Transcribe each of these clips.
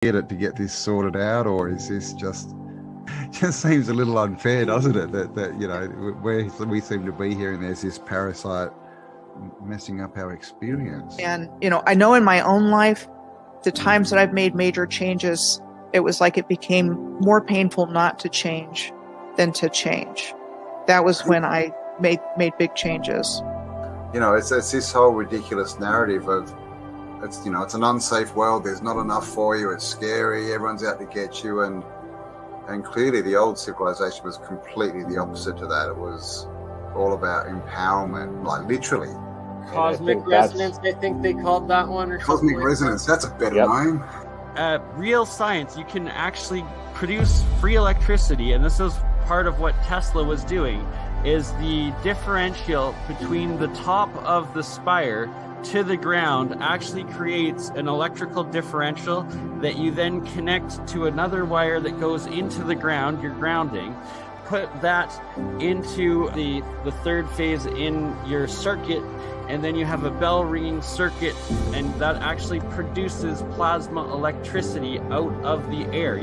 get it to get this sorted out, or is this just seems a little unfair, doesn't it? That you know, where we seem to be here, and there's this parasite messing up our experience. And you know, I know in my own life, the times that I've made major changes, it was like it became more painful not to change than to change. That was when I made big changes. You know, it's this whole ridiculous narrative of it's, you know, it's an unsafe world. There's not enough for you. It's scary. Everyone's out to get you, and clearly the old civilization was completely the opposite to that. It was all about empowerment, like literally. Cosmic resonance, I think they called that one, or cosmic resonance. That's a better name. Real science, you can actually produce free electricity, and this is part of what Tesla was doing, is the differential between the top of the spire to the ground actually creates an electrical differential that you then connect to another wire that goes into the ground, your grounding. Put that into the third phase in your circuit, and then you have a bell ringing circuit, and that actually produces plasma electricity out of the air.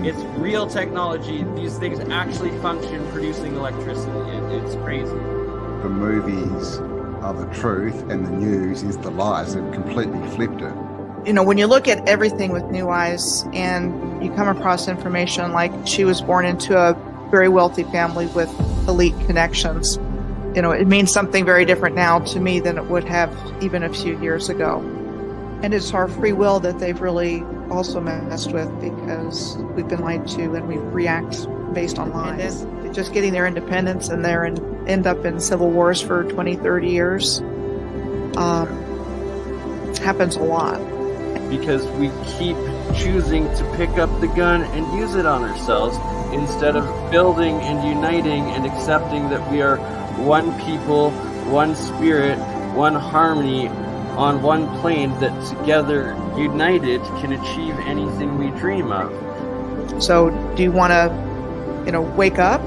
It's real technology. These things actually function producing electricity. It's crazy. The movies are the truth and the news is the lies. They've completely flipped it. You know, when you look at everything with new eyes and you come across information like she was born into a very wealthy family with elite connections, you know, it means something very different now to me than it would have even a few years ago. And it's our free will that they've really also messed with, because we've been lied to and we react based on lies. Just getting their independence and end up in civil wars for 20, 30 years happens a lot. Because we keep choosing to pick up the gun and use it on ourselves instead of building and uniting and accepting that we are one people, one spirit, one harmony on one plane that together, united, can achieve anything we dream of. So do you want to, you know, wake up,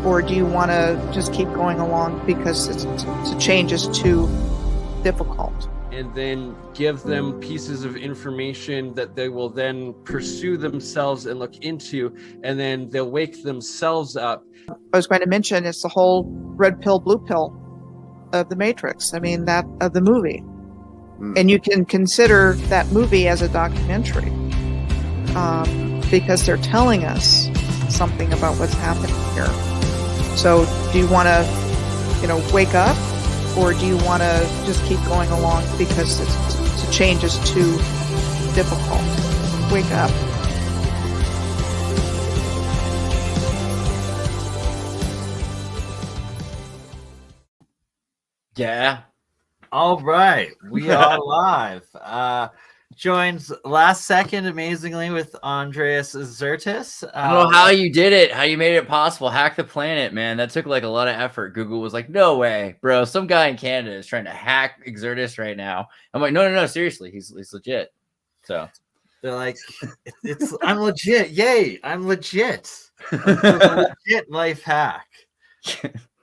or do you want to just keep going along because the change is too difficult? And then give them pieces of information that they will then pursue themselves and look into, and then they'll wake themselves up. I was going to mention it's the whole red pill, blue pill of the Matrix. I mean, that of the movie. And you can consider that movie as a documentary because they're telling us something about what's happening here. So do you want to, you know, wake up, or do you want to just keep going along because the change is too difficult? Wake up. Yeah. All right. We are live. Joins last second, amazingly, with Andreas Zertis. I don't know how you did it, how you made it possible. Hack the planet, man. That took like a lot of effort. Google was like, no way, bro. Some guy in Canada is trying to hack Exertis right now. I'm like, no, seriously. He's legit. So they're like, I'm legit. Yay, I'm legit. A legit life hack.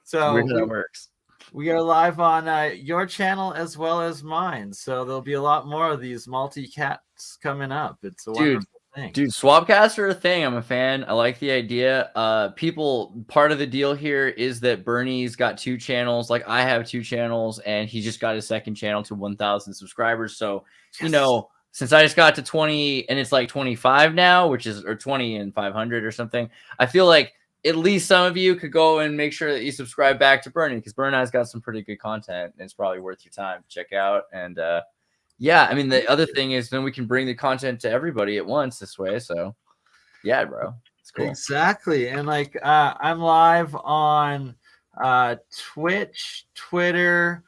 So weird how that works. We are live on your channel as well as mine, so there'll be a lot more of these multi-cats coming up. It's a wonderful thing. Dude, swapcasts are a thing. I'm a fan. I like the idea. Part of the deal here is that BurnEye's got 2 channels. Like, I have 2 channels, and he just got his second channel to 1,000 subscribers. So, yes. You know, since I just got to 20, and it's like 25 now, or 20 and 500 or something, I feel like at least some of you could go and make sure that you subscribe back to BurnEye, because BurnEye's got some pretty good content, and it's probably worth your time to check out. And yeah, I mean, the other thing is then we can bring the content to everybody at once this way. So yeah, bro, it's cool. Exactly. And like I'm live on Twitch, Twitter,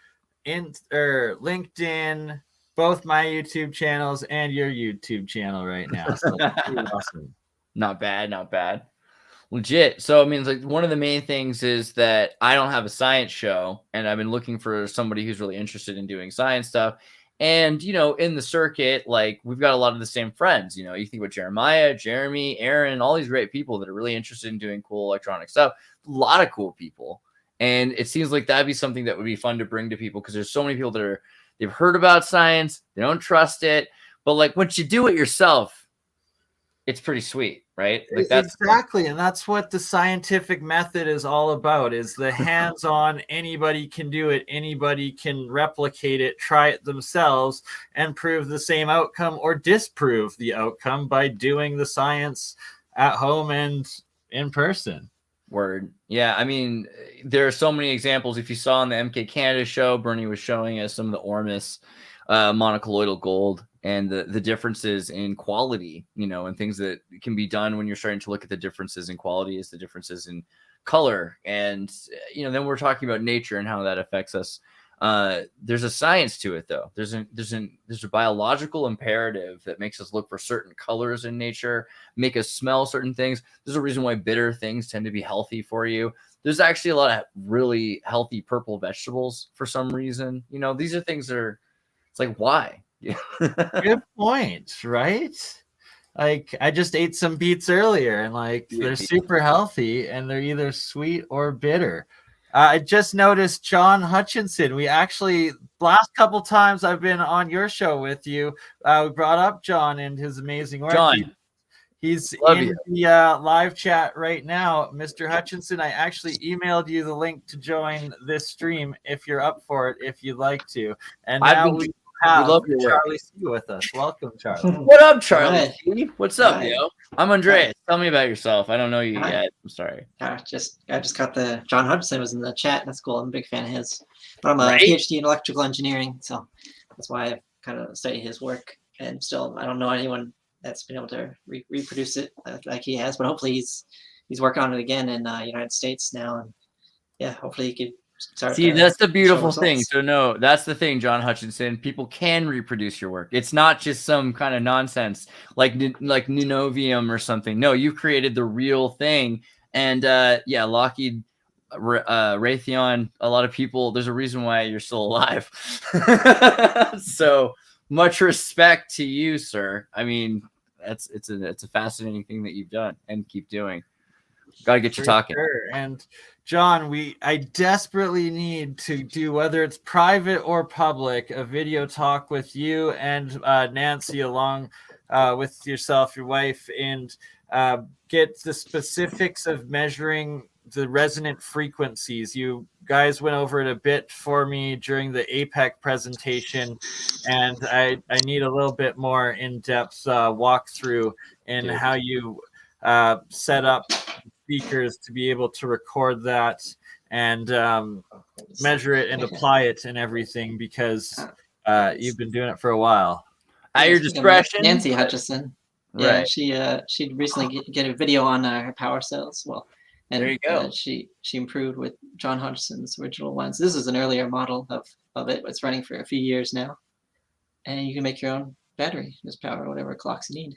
LinkedIn, both my YouTube channels and your YouTube channel right now. So awesome. Not bad. Legit. So, I mean, like, one of the main things is that I don't have a science show, and I've been looking for somebody who's really interested in doing science stuff. And, you know, in the circuit, like, we've got a lot of the same friends. You know, you think about Jeremiah, Jeremy, Aaron, all these great people that are really interested in doing cool electronic stuff. A lot of cool people. And it seems like that'd be something that would be fun to bring to people, because there's so many people that they've heard about science, they don't trust it. But, like, once you do it yourself, it's pretty sweet, right? Like that's exactly, and that's what the scientific method is all about, is the hands-on, anybody can do it, anybody can replicate it, try it themselves, and prove the same outcome or disprove the outcome by doing the science at home and in person. Word. Yeah, I mean, there are so many examples. If you saw on the MK Canada show, BurnEye was showing us some of the Ormus monocolloidal gold and the differences in quality, you know, and things that can be done when you're starting to look at the differences in quality is the differences in color. And, you know, then we're talking about nature and how that affects us. There's a science to it, though. There's a biological imperative that makes us look for certain colors in nature, make us smell certain things. There's a reason why bitter things tend to be healthy for you. There's actually a lot of really healthy purple vegetables for some reason. You know, these are things that are, it's like, why? Good point, right? Like, I just ate some beets earlier, and like they're super healthy, and they're either sweet or bitter. I just noticed John Hutchinson. We actually, last couple times I've been on your show with you, we brought up John and his amazing work. John, he's love in you. the live chat right now. Mr. Hutchinson, I actually emailed you the link to join this stream if you're up for it, if you'd like to. And now we have love your work. Charlie C with us. Welcome, Charlie. What up, Charlie? Hi. What's up, Hi. yo? I'm Andreas. Tell me about yourself. I don't know you Hi. yet. I'm sorry. I just got the John Hutchinson was in the chat. That's cool. I'm a big fan of his. But I'm a Right? PhD in electrical engineering, so that's why I kind of study his work. And still, I don't know anyone that's been able to reproduce it like he has. But hopefully, he's working on it again in the United States now. And yeah, hopefully he could start. See, that's the beautiful show thing. results. So no, that's the thing, John Hutchinson. People can reproduce your work. It's not just some kind of nonsense like Ninovium or something. No, you created the real thing. And yeah, Lockheed, Raytheon, a lot of people. There's a reason why you're still alive. So much respect to you, sir. I mean, it's a fascinating thing that you've done and keep doing. Got to get you talking. Sure. And John, I desperately need to do, whether it's private or public, a video talk with you and Nancy along with yourself, your wife, and get the specifics of measuring the resonant frequencies. You guys went over it a bit for me during the APEC presentation, and I need a little bit more in-depth walkthrough in how you set up speakers to be able to record that and measure it and apply it and everything, because you've been doing it for a while. At your discretion. Nancy Hutchinson. Yeah, Right. she recently get a video on her power cells. Well, and There you go. she improved with John Hutchinson's original ones. This is an earlier model of it. It's running for a few years now, and you can make your own battery. Just power whatever clocks you need.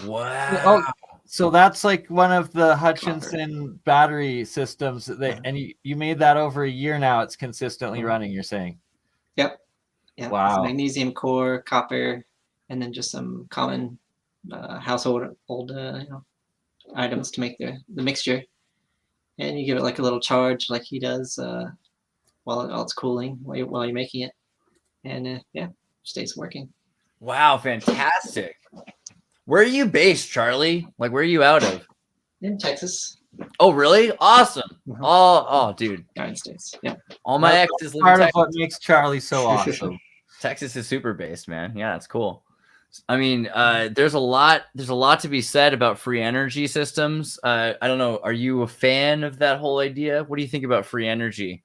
Wow. Oh, so that's like one of the Hutchinson battery systems and you made that over a year now. It's consistently running, you're saying? Yep. Yeah. Wow. It's magnesium core, copper, and then just some common household items to make the mixture. And you give it like a little charge, like he does, while it's cooling while you're making it, and yeah, stays working. Wow, fantastic. Where are you based, Charlie? Like, where are you out of? In Texas, Oh, really? Awesome. Oh, dude. United States. Yeah. All my That's exes live in part of Texas. what makes Charlie so awesome. Texas is super based, man. Yeah, that's cool. I mean, there's a lot to be said about free energy systems. I don't know. Are you a fan of that whole idea? What do you think about free energy?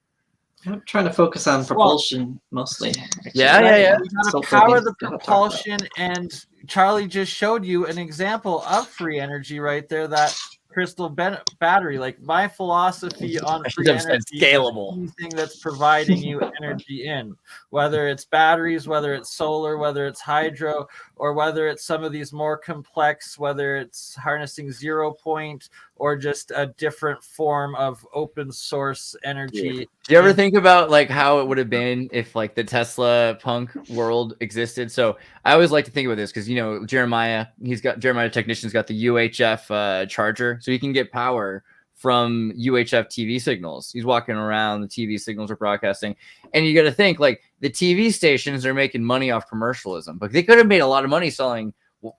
I'm trying to focus on propulsion mostly. actually. Yeah. We gotta Still power thinking- the talk about propulsion, and Charlie just showed you an example of free energy right there. That crystal battery. Like, my philosophy on I free should have said energy is scalable. anything that's providing you energy in, whether it's batteries, whether it's solar, whether it's hydro, or whether it's some of these more complex, whether it's harnessing 0 point or just a different form of open source energy. Do you ever think about like how it would have been if like the Tesla punk world existed? So I always like to think about this because, you know, Jeremiah Technician's got the UHF charger, so he can get power from UHF TV signals. He's walking around, the TV signals are broadcasting, and you got to think like the TV stations are making money off commercialism, but they could have made a lot of money selling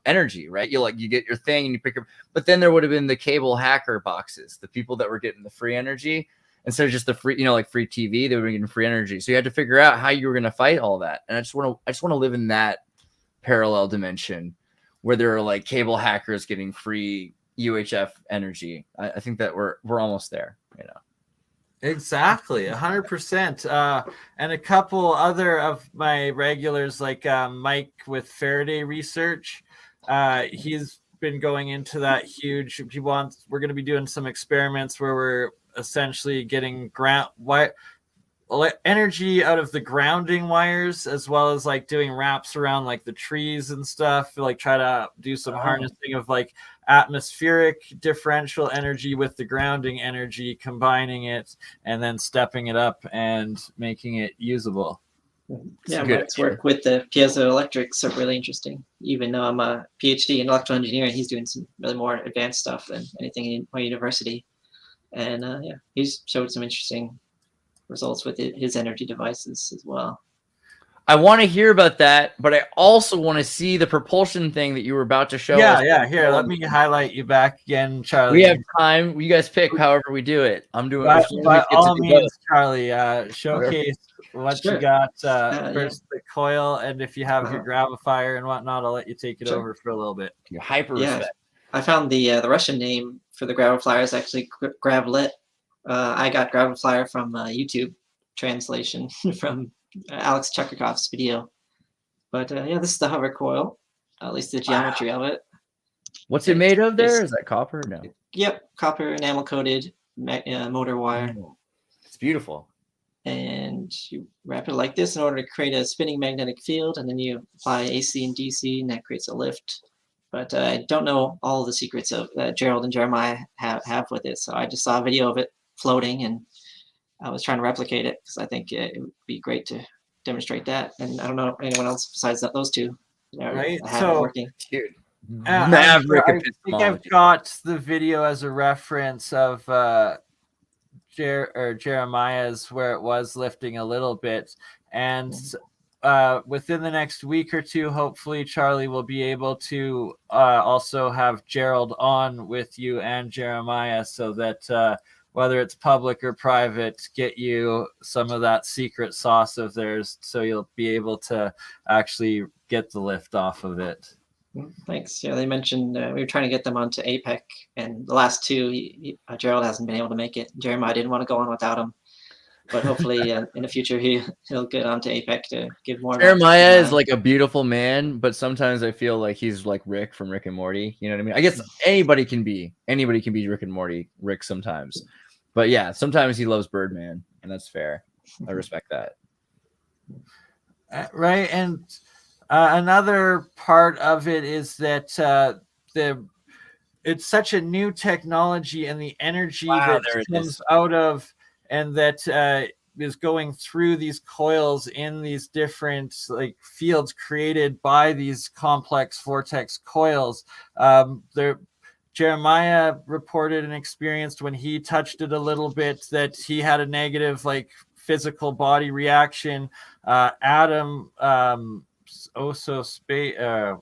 energy, right? You get your thing and you pick up, but then there would have been the cable hacker boxes, the people that were getting the free energy instead of just the free, like free TV, they were getting free energy. So you had to figure out how you were going to fight all that. And I just want to live in that parallel dimension where there are like cable hackers getting free UHF energy. I think that we're almost there, Exactly, 100%. And a couple other of my regulars, like Mike with Faraday Research, he's been going into that huge. We're going to be doing some experiments where we're essentially getting energy out of the grounding wires, as well as like doing wraps around like the trees and stuff, like try to do some harnessing of like atmospheric differential energy with the grounding energy, combining it and then stepping it up and making it usable. Yeah, Mike's work with the piezoelectrics are really interesting. Even though I'm a PhD in electrical engineering, he's doing some really more advanced stuff than anything in my university. And he's showed some interesting results with his energy devices as well. I want to hear about that, but I also want to see the propulsion thing that you were about to show us. Yeah. Here, let me highlight you back again, Charlie. We have time. You guys pick however we do it. I'm doing by all means, Charlie. Showcase what you got first, the coil, and if you have your gravifier and whatnot, I'll let you take it over for a little bit. Your hyper respect. I found the Russian name for the gravifier is actually Gravlet. I got gravifier from YouTube translation from Alex Chukakov's video. But this is the hover coil, at least the geometry of it. What's it made of there? Is that copper? No. Yep, copper enamel coated motor wire. It's beautiful. And you wrap it like this in order to create a spinning magnetic field, and then you apply AC and DC, and that creates a lift. But I don't know all the secrets of that Gerald and Jeremiah have with it, so I just saw a video of it floating, and I was trying to replicate it because I think it would be great to demonstrate that. And I don't know anyone else besides those two. Right. So, working. Dude, I think I've got the video as a reference of Jeremiah's where it was lifting a little bit. And within the next week or two, hopefully Charlie will be able to also have Gerald on with you and Jeremiah so that whether it's public or private, get you some of that secret sauce of theirs so you'll be able to actually get the lift off of it. Thanks. Yeah, they mentioned we were trying to get them onto APEC, and the last two, Gerald hasn't been able to make it. Jeremiah didn't want to go on without him, but hopefully in the future he'll get onto APEC to give more. Jeremiah is like a beautiful man, but sometimes I feel like he's like Rick from Rick and Morty. You know what I mean? I guess anybody can be Rick and Morty, Rick sometimes. But yeah, sometimes he loves Birdman, and that's fair. I respect that. Right, and another part of it is that it's such a new technology, and the energy that comes out of and that is going through these coils in these different like fields created by these complex vortex coils. Jeremiah reported and experienced when he touched it a little bit that he had a negative like physical body reaction. Adam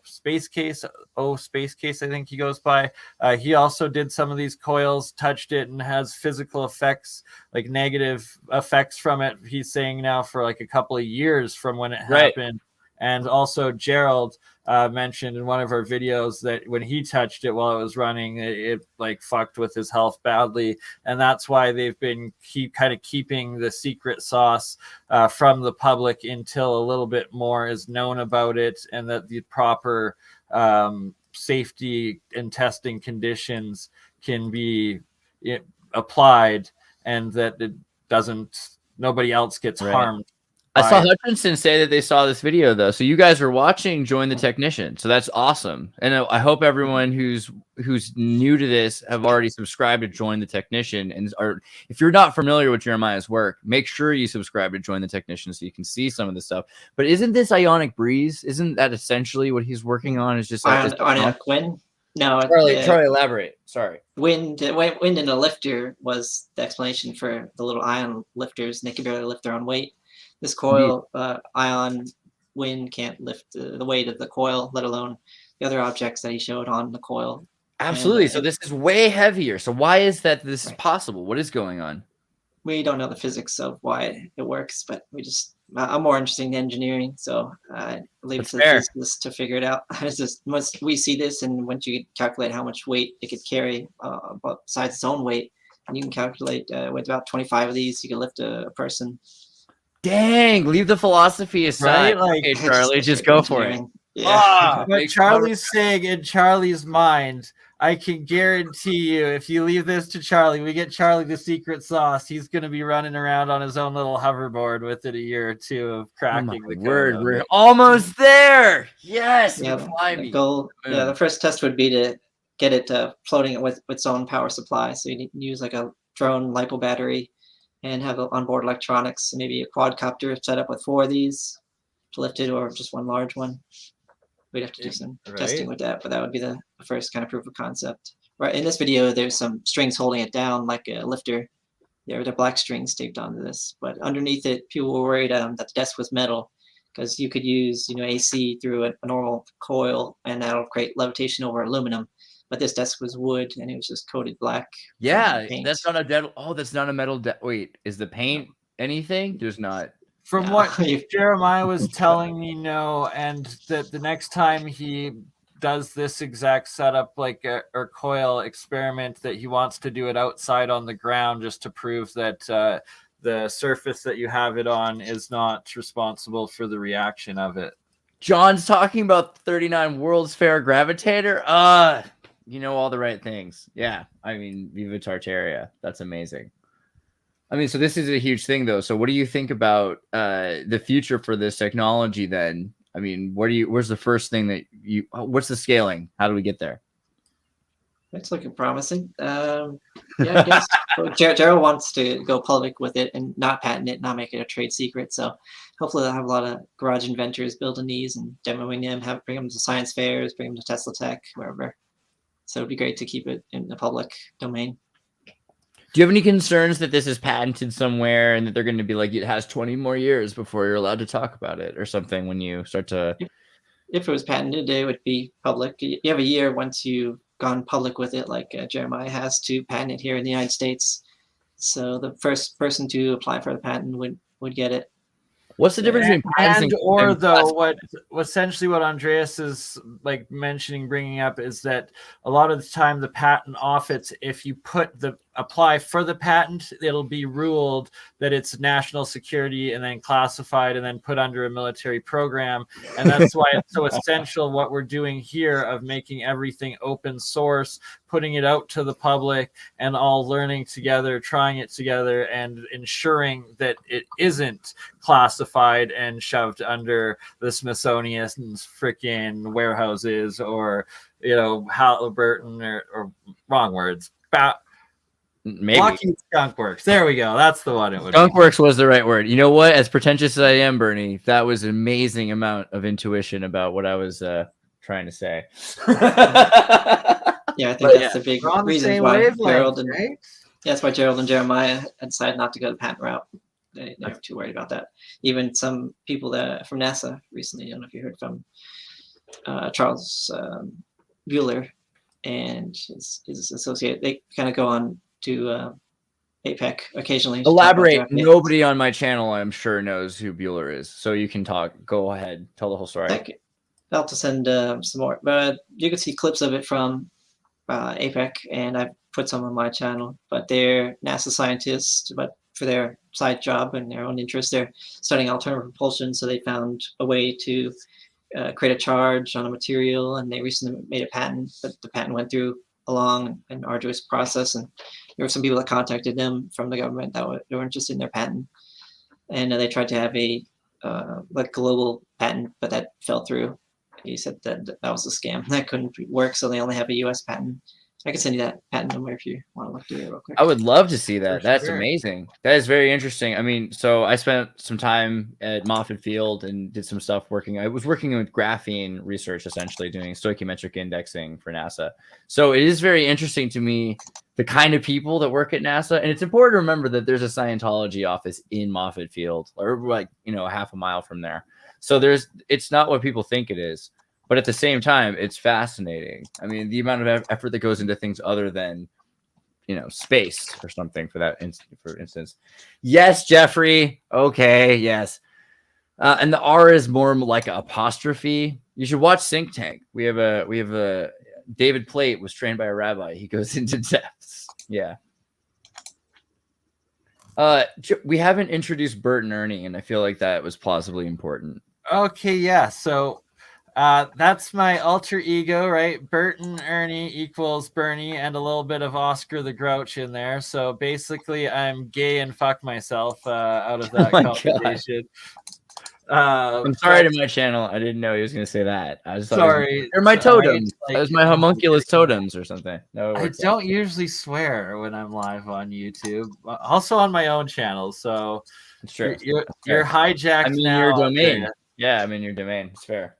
Space Case, I think he goes by. He also did some of these coils, touched it, and has physical effects, like negative effects from it. He's saying now for like a couple of years from when it happened. And also Gerald mentioned in one of our videos that when he touched it while it was running, it like fucked with his health badly. And that's why they've been keeping the secret sauce from the public until a little bit more is known about it, and that the proper safety and testing conditions can be applied, and that nobody else gets harmed. I saw Hutchinson say that they saw this video though. So you guys are watching Join the Technician. So that's awesome. And I hope everyone who's new to this have already subscribed to Join the Technician. And if you're not familiar with Jeremiah's work, make sure you subscribe to Join the Technician so you can see some of this stuff. But isn't this ionic breeze? Isn't that essentially what he's working on? Is just ionic wind? No, Charlie, elaborate. Sorry. Wind in a lifter was the explanation for the little ion lifters, and they can barely lift their own weight. This coil, ion wind can't lift the weight of the coil, let alone the other objects that he showed on the coil. Absolutely. So this is way heavier. So why is that this is Right. possible? What is going on? We don't know the physics of why it works, but I'm more interested in engineering, so I leave it to the physicists to figure it out. It's just once we see this, and once you calculate how much weight it could carry, besides its own weight, and you can calculate with about 25 of these, you can lift a person. Dang, leave the philosophy aside. Right? Like, okay, Charlie, just go for it. Yeah. What Charlie's saying in Charlie's mind, I can guarantee you, if you leave this to Charlie, we get Charlie the secret sauce. He's going to be running around on his own little hoverboard within a year or two of cracking the word. code. We're almost there. Yes. Yeah, the goal. Yeah, the first test would be to get it floating with its own power supply. So you can use like a drone LiPo battery and have onboard electronics, maybe a quadcopter set up with 4 of these to lift it, or just one large one. We'd have to do some testing with that, but that would be the first kind of proof of concept. Right in this video, there's some strings holding it down like a lifter. There are black strings taped onto this, but underneath it, people were worried that the desk was metal, because you could use AC through a normal coil, and that'll create levitation over aluminum. But this desk was wood, and it was just coated black. Yeah, that's not a dead. Oh, that's not a metal. Wait, is the paint anything? There's not. From what Jeremiah was telling me, no, and that the next time he does this exact setup, like or coil experiment, that he wants to do it outside on the ground, just to prove that the surface that you have it on is not responsible for the reaction of it. John's talking about 39 World's Fair Gravitator. You know all the right things. Yeah, I mean, Viva Tartaria. That's amazing. I mean, so this is a huge thing, though. So what do you think about the future for this technology then? I mean, where's the first thing that what's the scaling? How do we get there? It's looking promising. Yeah, I guess Gerald wants to go public with it and not patent it, not make it a trade secret. So hopefully they'll have a lot of garage inventors building these and demoing them, bring them to science fairs, bring them to Tesla Tech, wherever. So it'd be great to keep it in the public domain. Do you have any concerns that this is patented somewhere and that they're going to be like, it has 20 more years before you're allowed to talk about it or something when you start to... If it was patented, it would be public. You have a year once you've gone public with it, like Jeremiah has, to patent it here in the United States. So the first person to apply for the patent would get it. What's the difference between patents what essentially what Andreas is like mentioning, bringing up, is that a lot of the time the patent office, if you apply for the patent, it'll be ruled that it's national security and then classified and then put under a military program. And that's why it's so essential what we're doing here of making everything open source, putting it out to the public and all learning together, trying it together, and ensuring that it isn't classified and shoved under the Smithsonian's freaking warehouses or, Halliburton or wrong words. Maybe Lockheed Skunk Works. There we go. That's the one. It would. Skunk Works was the right word. You know what? As pretentious as I am, Bernie, that was an amazing amount of intuition about what I was trying to say. Yeah, I think that's the big reason why Gerald and that's why Gerald and Jeremiah decided not to go the patent route. They're too worried about that. Even some people that from NASA recently, I don't know if you heard from Charles Bueller and his associate. They kind of go on to APEC occasionally. Elaborate. Nobody on my channel, I'm sure, knows who Bueller is. So you can talk. Go ahead. Tell the whole story. I'll have to send some more. But you can see clips of it from APEC, and I've put some on my channel. But they're NASA scientists, but for their side job and their own interest, they're studying alternative propulsion. So they found a way to create a charge on a material, and they recently made a patent, but the patent went through a long and arduous process, and there were some people that contacted them from the government that were interested in their patent, and they tried to have a global patent, but that fell through. He said that was a scam. That couldn't work, so they only have a U.S. patent. I can send you that patent number if you want to look through it real quick. I would love to see that. That's amazing. That is very interesting. I mean, so I spent some time at Moffett Field and did some stuff working. I was working with graphene research, essentially doing stoichiometric indexing for NASA. So it is very interesting to me, the kind of people that work at NASA. And it's important to remember that there's a Scientology office in Moffett Field, or like, half a mile from there. So it's not what people think it is. But at the same time, it's fascinating. I mean, the amount of effort that goes into things other than, space or something for instance. Yes, Jeffrey. Okay, yes. And the R is more like an apostrophe. You should watch Think Tank. We have a David Plate was trained by a rabbi. He goes into depths. Yeah. We haven't introduced Bert and Ernie, and I feel like that was plausibly important. Okay, yeah. So that's my alter ego, right? Bert and Ernie equals Bernie and a little bit of Oscar the Grouch in there. So basically, I'm gay and fuck myself out of that combination. I'm sorry to my channel. I didn't know he was going to say that. I was sorry. They're my totems. That was my homunculus totems or something. No, I don't usually swear when I'm live on YouTube. Also on my own channel. So it's true. You're hijacked. I'm in your domain. Yeah, I'm in your domain. It's fair.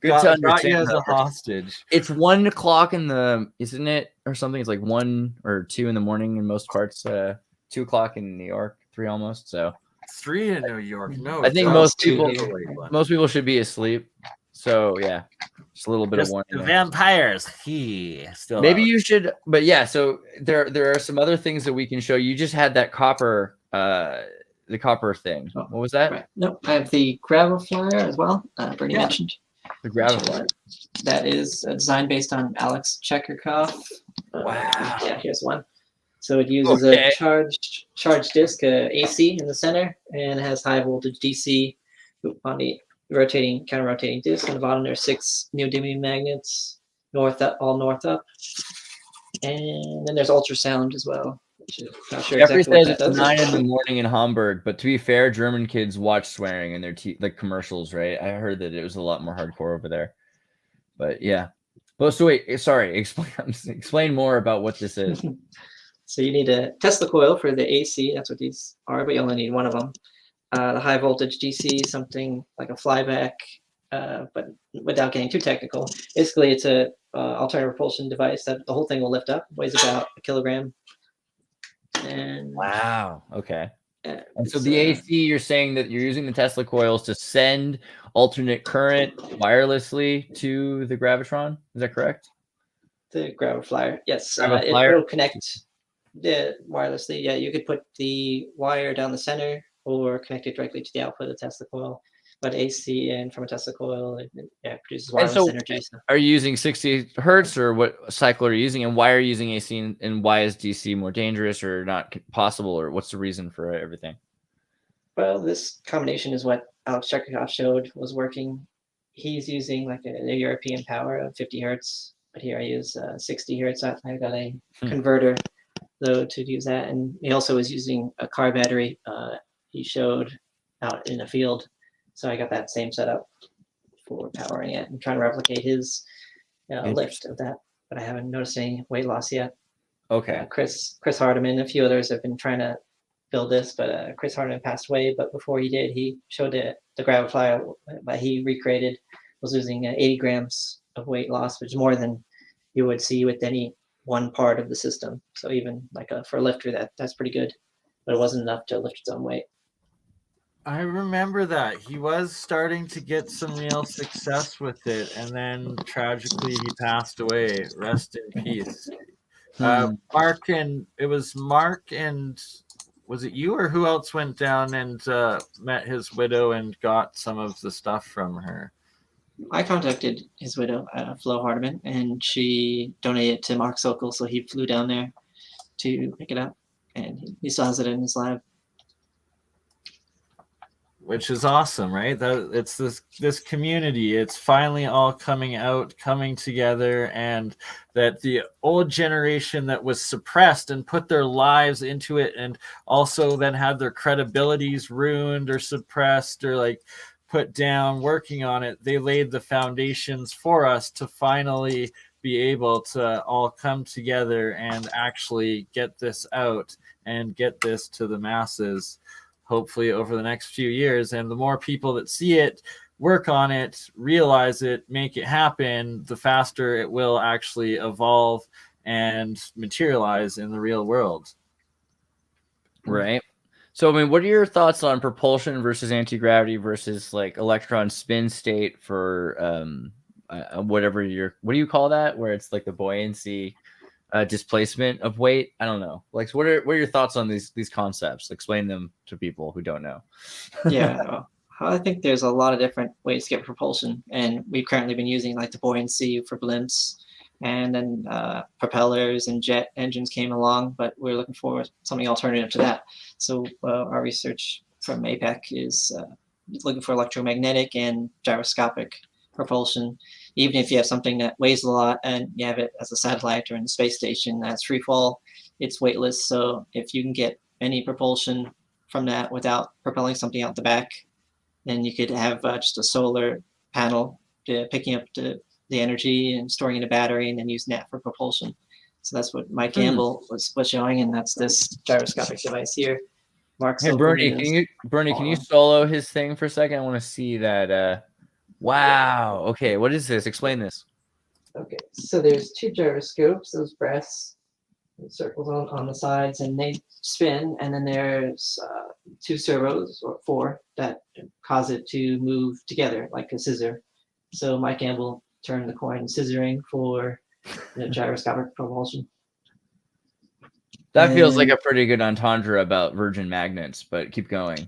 Good to understand. You as a hostage. It's 1 o'clock isn't it, or something? It's like 1 or 2 in the morning in most parts. 2 o'clock in New York, 3 almost. So 3 in New York. No, I think most people should be asleep. So yeah, just a little bit of warning. The vampires. Still maybe out. You should, but yeah. So there are some other things that we can show. You just had that copper. The copper thing. What was that? Right. Nope. I have the gravel flyer as well. Bernie mentioned. The gravel flyer. That is a design based on Alex Chekhov. Wow. Yeah, here's one. So it uses a charged disc, AC in the center, and has high voltage DC on the counter-rotating disc. On the bottom, there's 6 neodymium magnets, all north up. And then there's ultrasound as well. Not sure Jeffrey says it's 9 in the morning in Hamburg, but to be fair, German kids watch swearing in their like commercials, right? I heard that it was a lot more hardcore over there. But yeah. Well, so wait, sorry, explain more about what this is. So you need a Tesla coil for the AC. That's what these are, but you only need one of them. The high voltage DC, something like a flyback, but without getting too technical. Basically, it's a alternative propulsion device that the whole thing will lift up. Weighs about 1 kilogram. And wow. Okay. And so the AC, you're saying that you're using the Tesla coils to send alternate current wirelessly to the gravitron. Is that correct? The graviflyer. Yes. It'll connect wirelessly. Yeah, you could put the wire down the center or connect it directly to the output of the Tesla coil. But AC and from a Tesla coil, it produces wireless energy. So. Are you using 60 hertz or what cycle are you using? And why are you using AC and why is DC more dangerous or not possible? Or what's the reason for everything? Well, this combination is what Alex Chekhov showed was working. He's using like a European power of 50 hertz, but here I use 60 hertz. I got a converter though to use that. And he also was using a car battery. He showed out in a field. So I got that same setup for powering it and trying to replicate his lift of that, but I haven't noticed any weight loss yet. Okay. Chris Hardiman, a few others have been trying to build this, but Chris Hardiman passed away. But before he did, he showed the graviflyer that he recreated was losing 80 grams of weight loss, which is more than you would see with any one part of the system. So even like for a lifter, that's pretty good, but it wasn't enough to lift its own weight. I remember that he was starting to get some real success with it, and then tragically he passed away. Rest in peace. Mark and was it you or who else went down and met his widow and got some of the stuff from her? I contacted his widow, Flo Hardiman, and she donated to Mark Sokol, so he flew down there to pick it up, and he still has it in his lab. Which is awesome, right? That it's this community. It's finally all coming together, and that the old generation that was suppressed and put their lives into it, and also then had their credibilities ruined or suppressed or like put down working on it. They laid the foundations for us to finally be able to all come together and actually get this out and get this to the masses. Hopefully over the next few years. And the more people that see it, work on it, realize it, make it happen, the faster it will actually evolve and materialize in the real world. Right. So, I mean, what are your thoughts on propulsion versus anti-gravity versus like electron spin state for whatever what do you call that? Where it's like the buoyancy, displacement of weight. I don't know. Like, what are your thoughts on these concepts? Explain them to people who don't know. Yeah, well, I think there's a lot of different ways to get propulsion, and we've currently been using like the buoyancy for blimps, and then propellers and jet engines came along, but we're looking for something alternative to that. So our research from APEC is looking for electromagnetic and gyroscopic propulsion. Even if you have something that weighs a lot and you have it as a satellite or in the space station that's free fall, it's weightless. So if you can get any propulsion from that without propelling something out the back, then you could have just a solar panel picking up the energy and storing in a battery and then using that for propulsion. So that's what Mike Gamble was showing, and that's this gyroscopic device here. Mark's Hey, Bernie, can you solo his thing for a second? I want to see that. Wow. Okay, what is this? Explain this. Okay, so there's two gyroscopes, those brass circles on the sides, and they spin, and then there's two servos, or four, that cause it to move together like a scissor. So Mike Gamble turned the coin scissoring for gyroscopic propulsion. That feels like a pretty good entendre about virgin magnets, but keep going.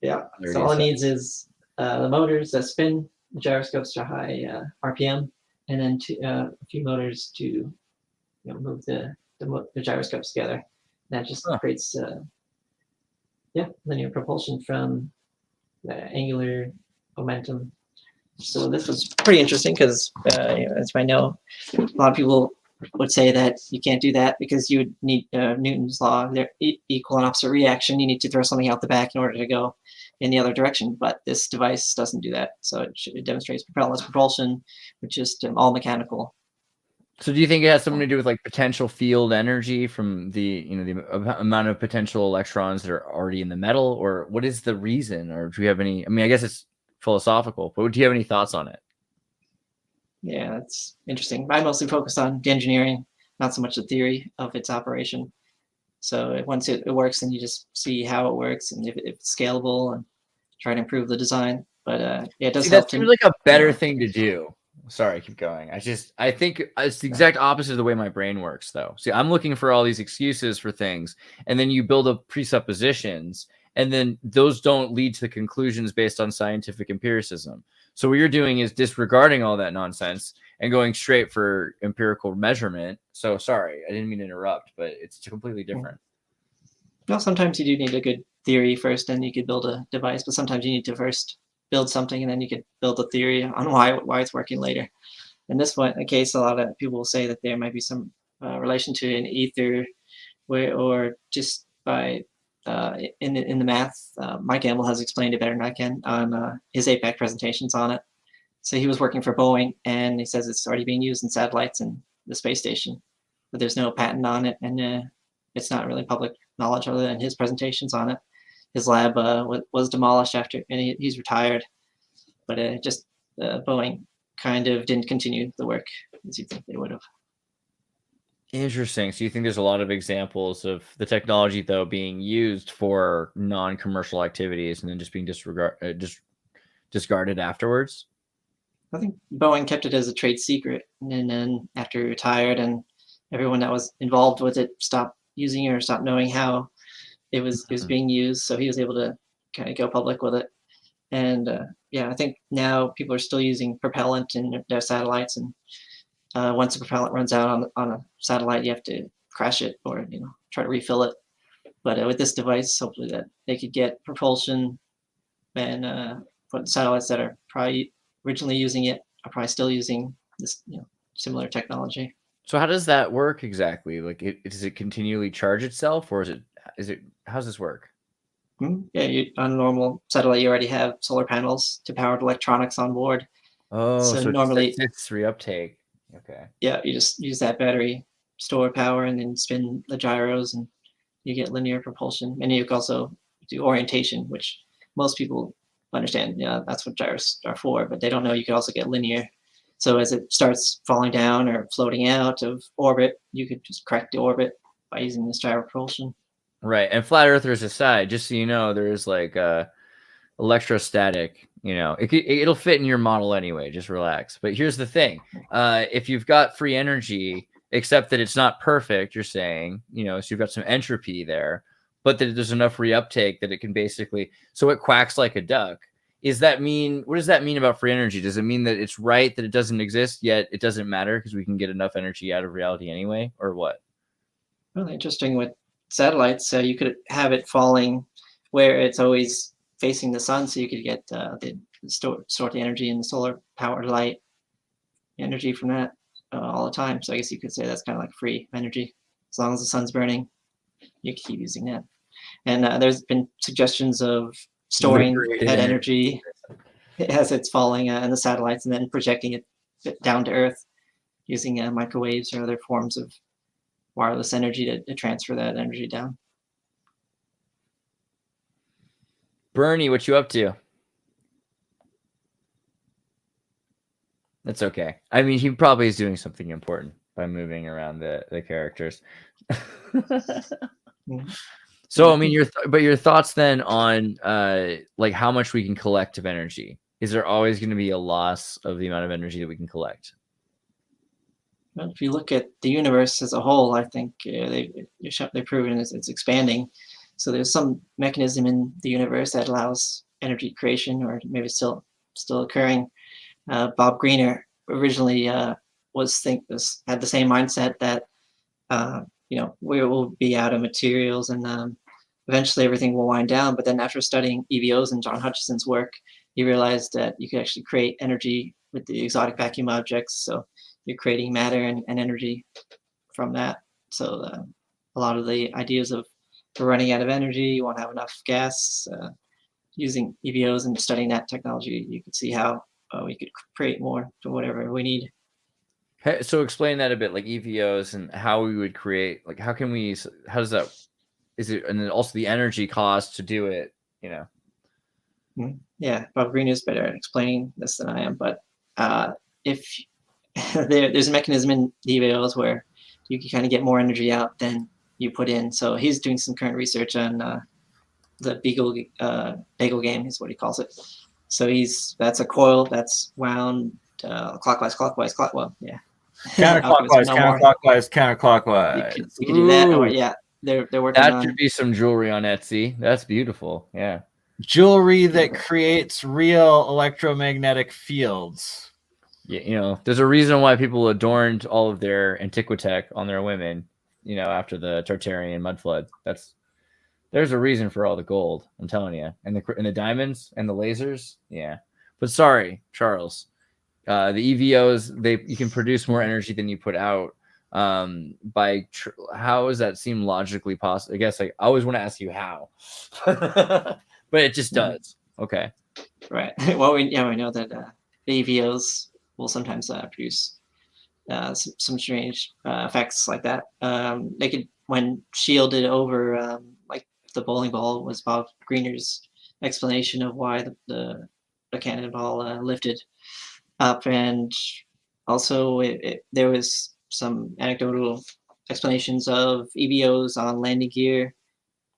Yeah, so all it needs is the motors that spin the gyroscopes to high RPM, and then a few motors to move the gyroscopes together. That just creates linear propulsion from the angular momentum. So this was pretty interesting because, as I know, a lot of people would say that you can't do that because you would need Newton's law, they're equal and opposite reaction. You need to throw something out the back in order to go in the other direction, but this device doesn't do that. So it demonstrates propellant propulsion, which is all mechanical. So do you think it has something to do with like potential field energy from the amount of potential electrons that are already in the metal, or what is the reason? Or do you have any? I mean, I guess it's philosophical, but do you have any thoughts on it? Yeah, that's interesting. I mostly focus on the engineering, not so much the theory of its operation. So once it works, then you just see how it works and if it's scalable and try to improve the design. But it does help. That seems like a better thing to do. Sorry, keep going. I think it's the exact opposite of the way my brain works, though. See, I'm looking for all these excuses for things, and then you build up presuppositions, and then those don't lead to conclusions based on scientific empiricism. So what you're doing is disregarding all that nonsense and going straight for empirical measurement. So sorry, I didn't mean to interrupt, but it's completely different. Well, sometimes you do need a good theory first, and you could build a device, but sometimes you need to first build something, and then you could build a theory on why it's working later. In this one case, a lot of people will say that there might be some relation to an ether, or just by in the math. Mike Gamble has explained it better than I can on his APEC presentations on it. So he was working for Boeing, and he says it's already being used in satellites and the space station, but there's no patent on it, and it's not really public knowledge other than his presentations on it. His lab was demolished after, and he's retired, but just Boeing kind of didn't continue the work as you think they would have. Interesting. So you think there's a lot of examples of the technology, though, being used for non-commercial activities and then just being discarded afterwards? I think Boeing kept it as a trade secret, and then after he retired, and everyone that was involved with it stopped using it or stopped knowing how it was being used. So he was able to kind of go public with it. And I think now people are still using propellant in their satellites, and once the propellant runs out on a satellite, you have to crash it or try to refill it. But with this device, hopefully that they could get propulsion, and for satellites that are probably originally using it are probably still using this similar technology. So how does that work exactly? Like, does it continually charge itself, or is it how does this work? Yeah, on a normal satellite, you already have solar panels to power the electronics on board. Oh, so normally it's reuptake. Okay. Yeah, you just use that battery, store power, and then spin the gyros, and you get linear propulsion. And you can also do orientation, which most people understand. That's what gyros are for, but they don't know you can also get linear. So as it starts falling down or floating out of orbit, you could just correct the orbit by using this gyro propulsion. Right. And flat earthers aside, just so you know, there's like electrostatic You know, it'll fit in your model anyway. Just relax. But here's the thing: if you've got free energy, except that it's not perfect, you're saying, you know, so you've got some entropy there, but that there's enough reuptake that it can basically, so it quacks like a duck. Is that mean? What does that mean about free energy? Does it mean that it's right that it doesn't exist yet? It doesn't matter because we can get enough energy out of reality anyway, or what? Really interesting with satellites. So you could have it falling where it's always facing the sun, so you could get the store the energy in the solar powered light energy from that all the time. So I guess you could say that's kind of like free energy. As long as the sun's burning, you can keep using that. And there's been suggestions of storing that energy as it's falling in the satellites and then projecting it down to Earth using microwaves or other forms of wireless energy to transfer that energy down. Bernie, what you up to? That's okay. I mean, he probably is doing something important by moving around the characters. So, I mean, your thoughts then on like how much we can collect of energy? Is there always going to be a loss of the amount of energy that we can collect? Well, if you look at the universe as a whole, I think they've proven it's expanding. So there's some mechanism in the universe that allows energy creation, or maybe still occurring. Bob Greener originally had the same mindset that you know, we will be out of materials and eventually everything will wind down. But then after studying EVOs and John Hutchinson's work, he realized that you could actually create energy with the exotic vacuum objects. So you're creating matter and energy from that. So a lot of the ideas of running out of energy, you won't have enough gas, using EVOs and studying that technology, you could see how we could create more to whatever we need. Hey, so explain that a bit, like EVOs and how we would create, like how does that, is it, and then also the energy cost to do it, you know? Yeah, Bob Green is better at explaining this than I am, but if there's a mechanism in the EVOs where you can kind of get more energy out than you put in. So he's doing some current research on the bagel game is what he calls it. So that's a coil that's wound clockwise. Well, yeah. Counterclockwise. You can do that. Or yeah, they're working that on. That should be some jewelry on Etsy. That's beautiful. Yeah. Jewelry that creates real electromagnetic fields. Yeah, you know, there's a reason why people adorned all of their Antiquitech on their women, you know, after the Tartarian mud flood. There's a reason for all the gold, I'm telling you, and the diamonds and the lasers. Yeah, but sorry, Charles, the EVOs, you can produce more energy than you put out. How does that seem logically possible? I guess I always want to ask you how, but it just does. Okay, right. Well, we know that the EVOs will sometimes produce some strange effects like that. They could, when shielded over, like the bowling ball was Bob Greener's explanation of why the cannonball lifted up, and also there was some anecdotal explanations of EVOs on landing gear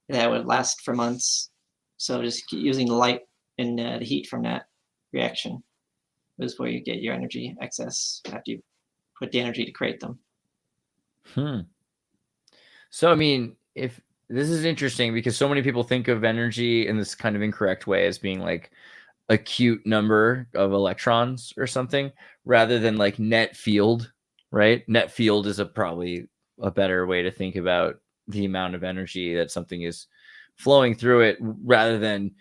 that would last for months. So just using the light and the heat from that reaction is where you get your energy excess after you put the energy to create them. So, I mean, if this is interesting because so many people think of energy in this kind of incorrect way as being like a cute number of electrons or something rather than like net field, right? Net field is probably a better way to think about the amount of energy that something is flowing through it rather than,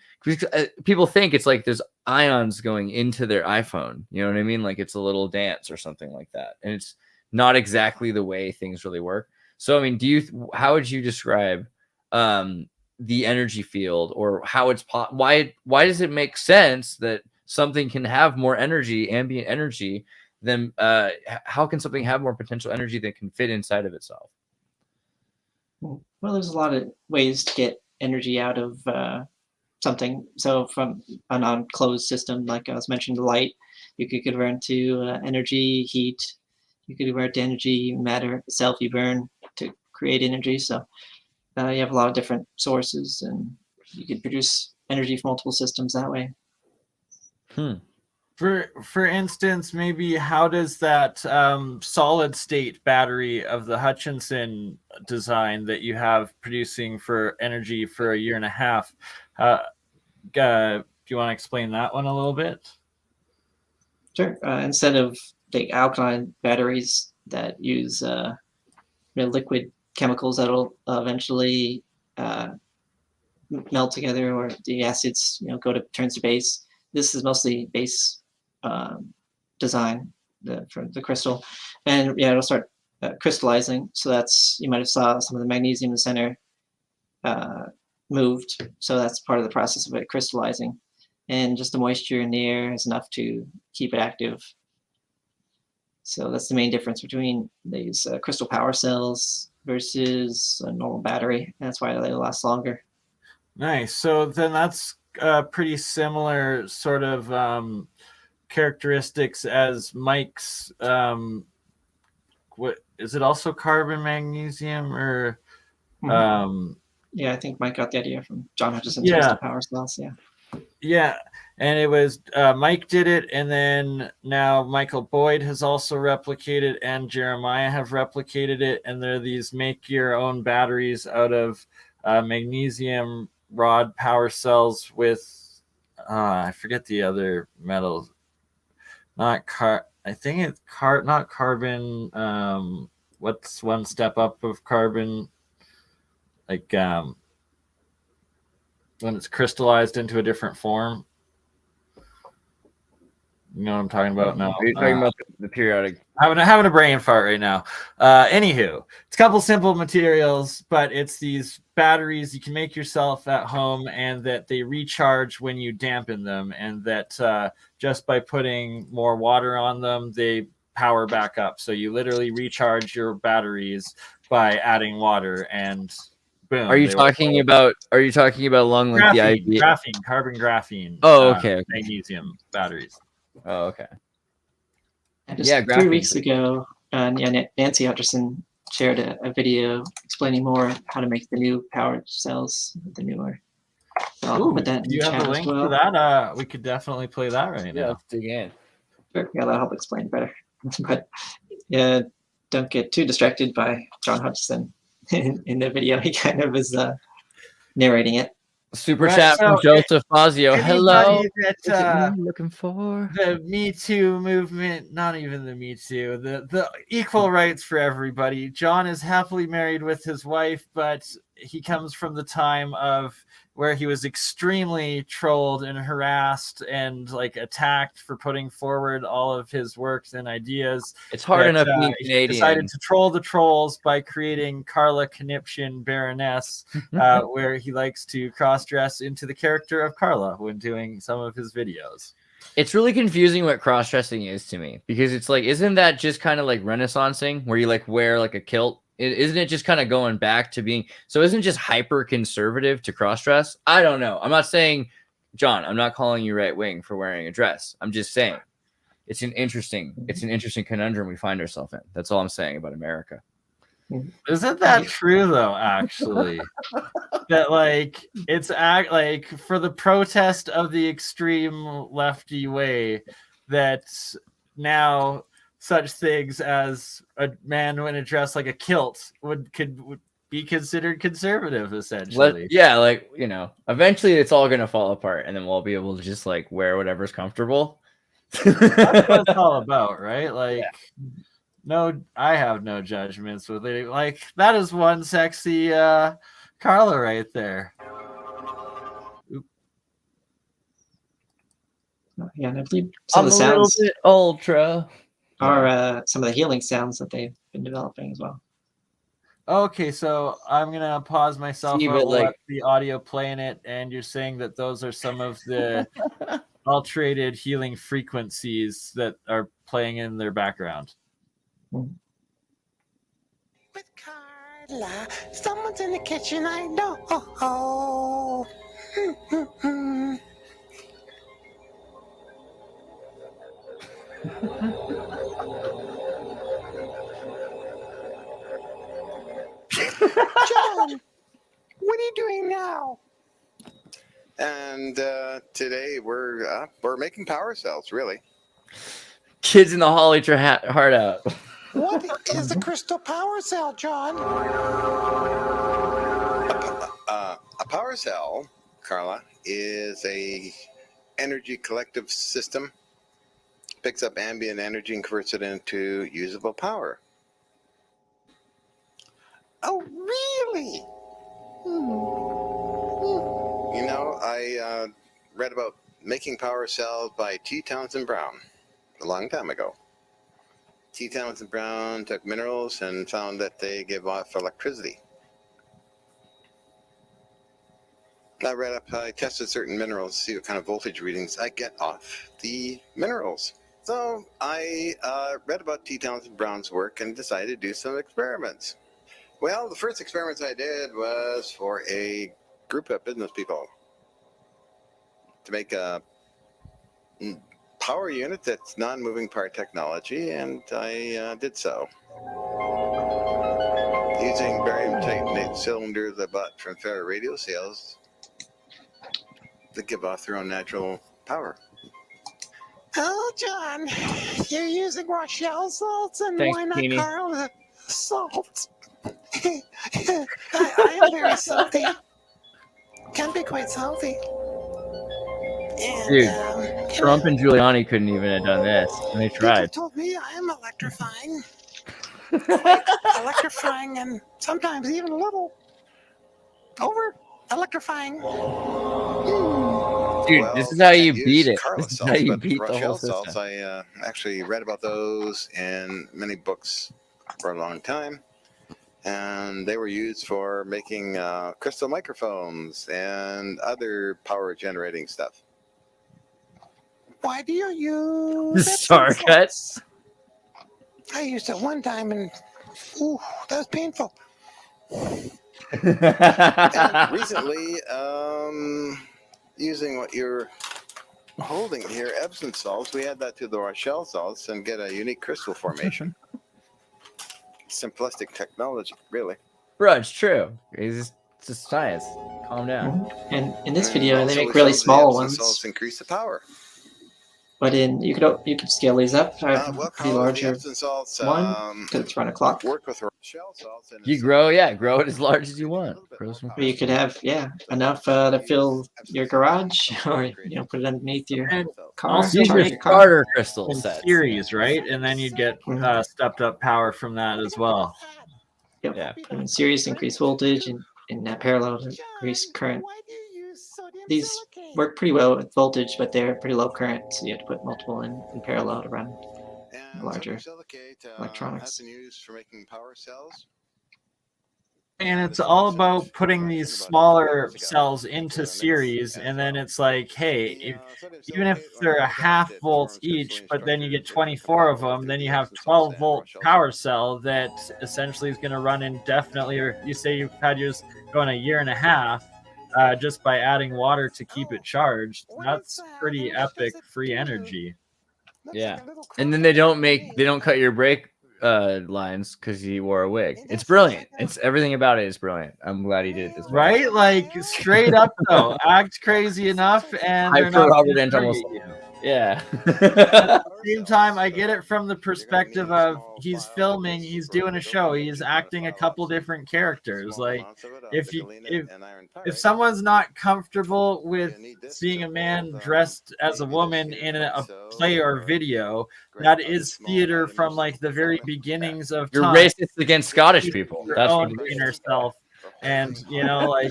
people think it's like there's ions going into their iPhone. You know what I mean? Like it's a little dance or something like that. And it's not exactly the way things really work. So, I mean, how would you describe the energy field, or how it's why does it make sense that something can have more energy, ambient energy, than how can something have more potential energy that can fit inside of itself? Well, there's a lot of ways to get energy out of something. So from a non-closed system, like I was mentioning, the light, you could convert to energy, heat. You could convert to energy, matter itself you burn to create energy. So you have a lot of different sources, and you could produce energy from multiple systems that way. For instance, maybe how does that solid state battery of the Hutchinson design that you have producing for energy for a year and a half, do you want to explain that one a little bit? Sure. Instead of the alkaline batteries that use liquid chemicals that'll eventually melt together, or the acids turns to base. This is mostly base design for the crystal, and it'll start crystallizing. So that's, you might have saw some of the magnesium in the center moved. So that's part of the process of it crystallizing, and just the moisture in the air is enough to keep it active. So that's the main difference between these crystal power cells versus a normal battery. And that's why they last longer. Nice. So then that's pretty similar sort of characteristics as Mike's. What is it? Also carbon magnesium or? Yeah, I think Mike got the idea from John Hutchinson's crystal power cells. Yeah, and it was Mike did it, and then now Michael Boyd has also replicated, and Jeremiah have replicated it, and they're these make your own batteries out of magnesium rod power cells with I forget the other metals. I think it's not carbon. What's one step up of carbon? Like when it's crystallized into a different form. You know what I'm talking about? No. Are you talking about the periodic? Having a brain fart right now. Anywho, it's a couple simple materials, but it's these batteries you can make yourself at home, and that they recharge when you dampen them, and that just by putting more water on them, they power back up. So you literally recharge your batteries by adding water, and boom. Are you talking about along with the idea? Carbon graphene. Oh, okay. Magnesium batteries. Oh, okay. And just 3 weeks ago, Nancy Hutchinson shared a video explaining more how to make the new powered cells, the newer. So I'll put that in do you the have chat a link as well. for that? We could definitely play that right now. Let's dig in. Sure. Yeah, that'll help explain better. But yeah, don't get too distracted by John Hutchinson in the video. He kind of is narrating it. Super chat from Joseph Fazio. Hello. That, looking for the Me Too movement, not even the Me Too, the equal rights for everybody. John is happily married with his wife, but he comes from the time of where he was extremely trolled and harassed and like attacked for putting forward all of his works and ideas. It's hard enough being Canadian. He decided to troll the trolls by creating Carla Conniption Baroness, where he likes to cross-dress into the character of Carla when doing some of his videos. It's really confusing what cross-dressing is to me, because it's like, isn't that just kind of like Renaissancing, where you like wear like a kilt? Isn't it just kind of going back to being, so isn't it just hyper conservative to cross-dress? I don't know. I'm not saying, John, I'm not calling you right wing for wearing a dress. I'm just saying it's an interesting conundrum we find ourselves in. That's all I'm saying about America. Isn't that true though, actually? That like it's like for the protest of the extreme lefty way, that now such things as a man in a dress like a kilt would be considered conservative, essentially. Like, eventually it's all gonna fall apart, and then we'll be able to just like wear whatever's comfortable. That's what it's all about, right? Like, no, I have no judgments with it. Like, that is one sexy Carla right there. Yeah, and I believe some of the sounds a little bit ultra are some of the healing sounds that they've been developing as well. Okay, so I'm gonna pause myself. Let the audio playing it, and you're saying that those are some of the alterated healing frequencies that are playing in their background. With Carla, someone's in the kitchen, I know. John, what are you doing now? And today we're making power cells, really. Kids in the hall eat your heart out. What is a crystal power cell, John? A power cell, Carla, is a energy collective system. Picks up ambient energy and converts it into usable power. Oh, really? You know, I read about making power cells by T. Townsend Brown a long time ago. T. Townsend Brown took minerals and found that they give off electricity. I tested certain minerals to see what kind of voltage readings I get off the minerals. So I read about T. Townsend Brown's work and decided to do some experiments. Well, the first experiments I did was for a group of business people to make a power unit that's non-moving part technology, and I did so. Using barium-titanate cylinders I bought from Ferro Radio Sales that give off their own natural power. Oh, John, you're using Rochelle salts, and Thanks, why not Teeny. Carl salt? I am very salty. Can be quite salty. And, Dude, Trump and Giuliani couldn't even have done this, and they people tried. told me I am electrifying. Electrifying, and sometimes even a little over electrifying. Dude, this is how you I beat used it. Carla This is salts, how you but beat the whole Rochelle system. salts, I actually read about those in many books for a long time. And they were used for making crystal microphones and other power generating stuff. Why do you use Star Epsom cuts. salts? I used it one time, and ooh, that was painful. And recently, using what you're holding here, Epsom salts, we add that to the Rochelle salts and get a unique crystal formation. Simplistic technology, really. Bro, it's true. It's just science. Calm down. And in this video, they Also, make we really found the small Epsom ones. salts increase the power. But you could scale these up. I have Well, a pretty Carla, the larger Epsom salts one because it's run o'clock. work with Rochelle salts. And You grow it as large as you want. Grow some Or you could have enough to fill your garage, or put it underneath your And car. also These are charge make your car. starter crystal in sets. series, right? And then you'd get stepped up power from that as well. Yep. Yeah. And series increase voltage and parallel to increase current. These work pretty well with voltage, but they're pretty low current, so you have to put multiple in parallel to run larger electronics. Has been used for making power cells. And it's all about putting these smaller cells into series, and then it's like, hey, even if they're a half volts each, but then you get 24 of them, then you have 12-volt power cell that essentially is going to run indefinitely. Or you say you've had yours going a year and a half just by adding water to keep it charged. That's pretty epic free energy. Yeah. And then they don't cut your brake lines because he wore a wig. It's brilliant. It's everything about it is brilliant. I'm glad he did it this way. Right? Like straight up though, act crazy enough and they're not Robert gonna Anton target you. Yeah. At the same time, I get it from the perspective of he's filming, he's doing a show, he's acting a couple different characters. Like if someone's not comfortable with seeing a man dressed as a woman in a play or video, that is theater from like the very beginnings of You're time. racist against Scottish people. Your That's own what inner self, and like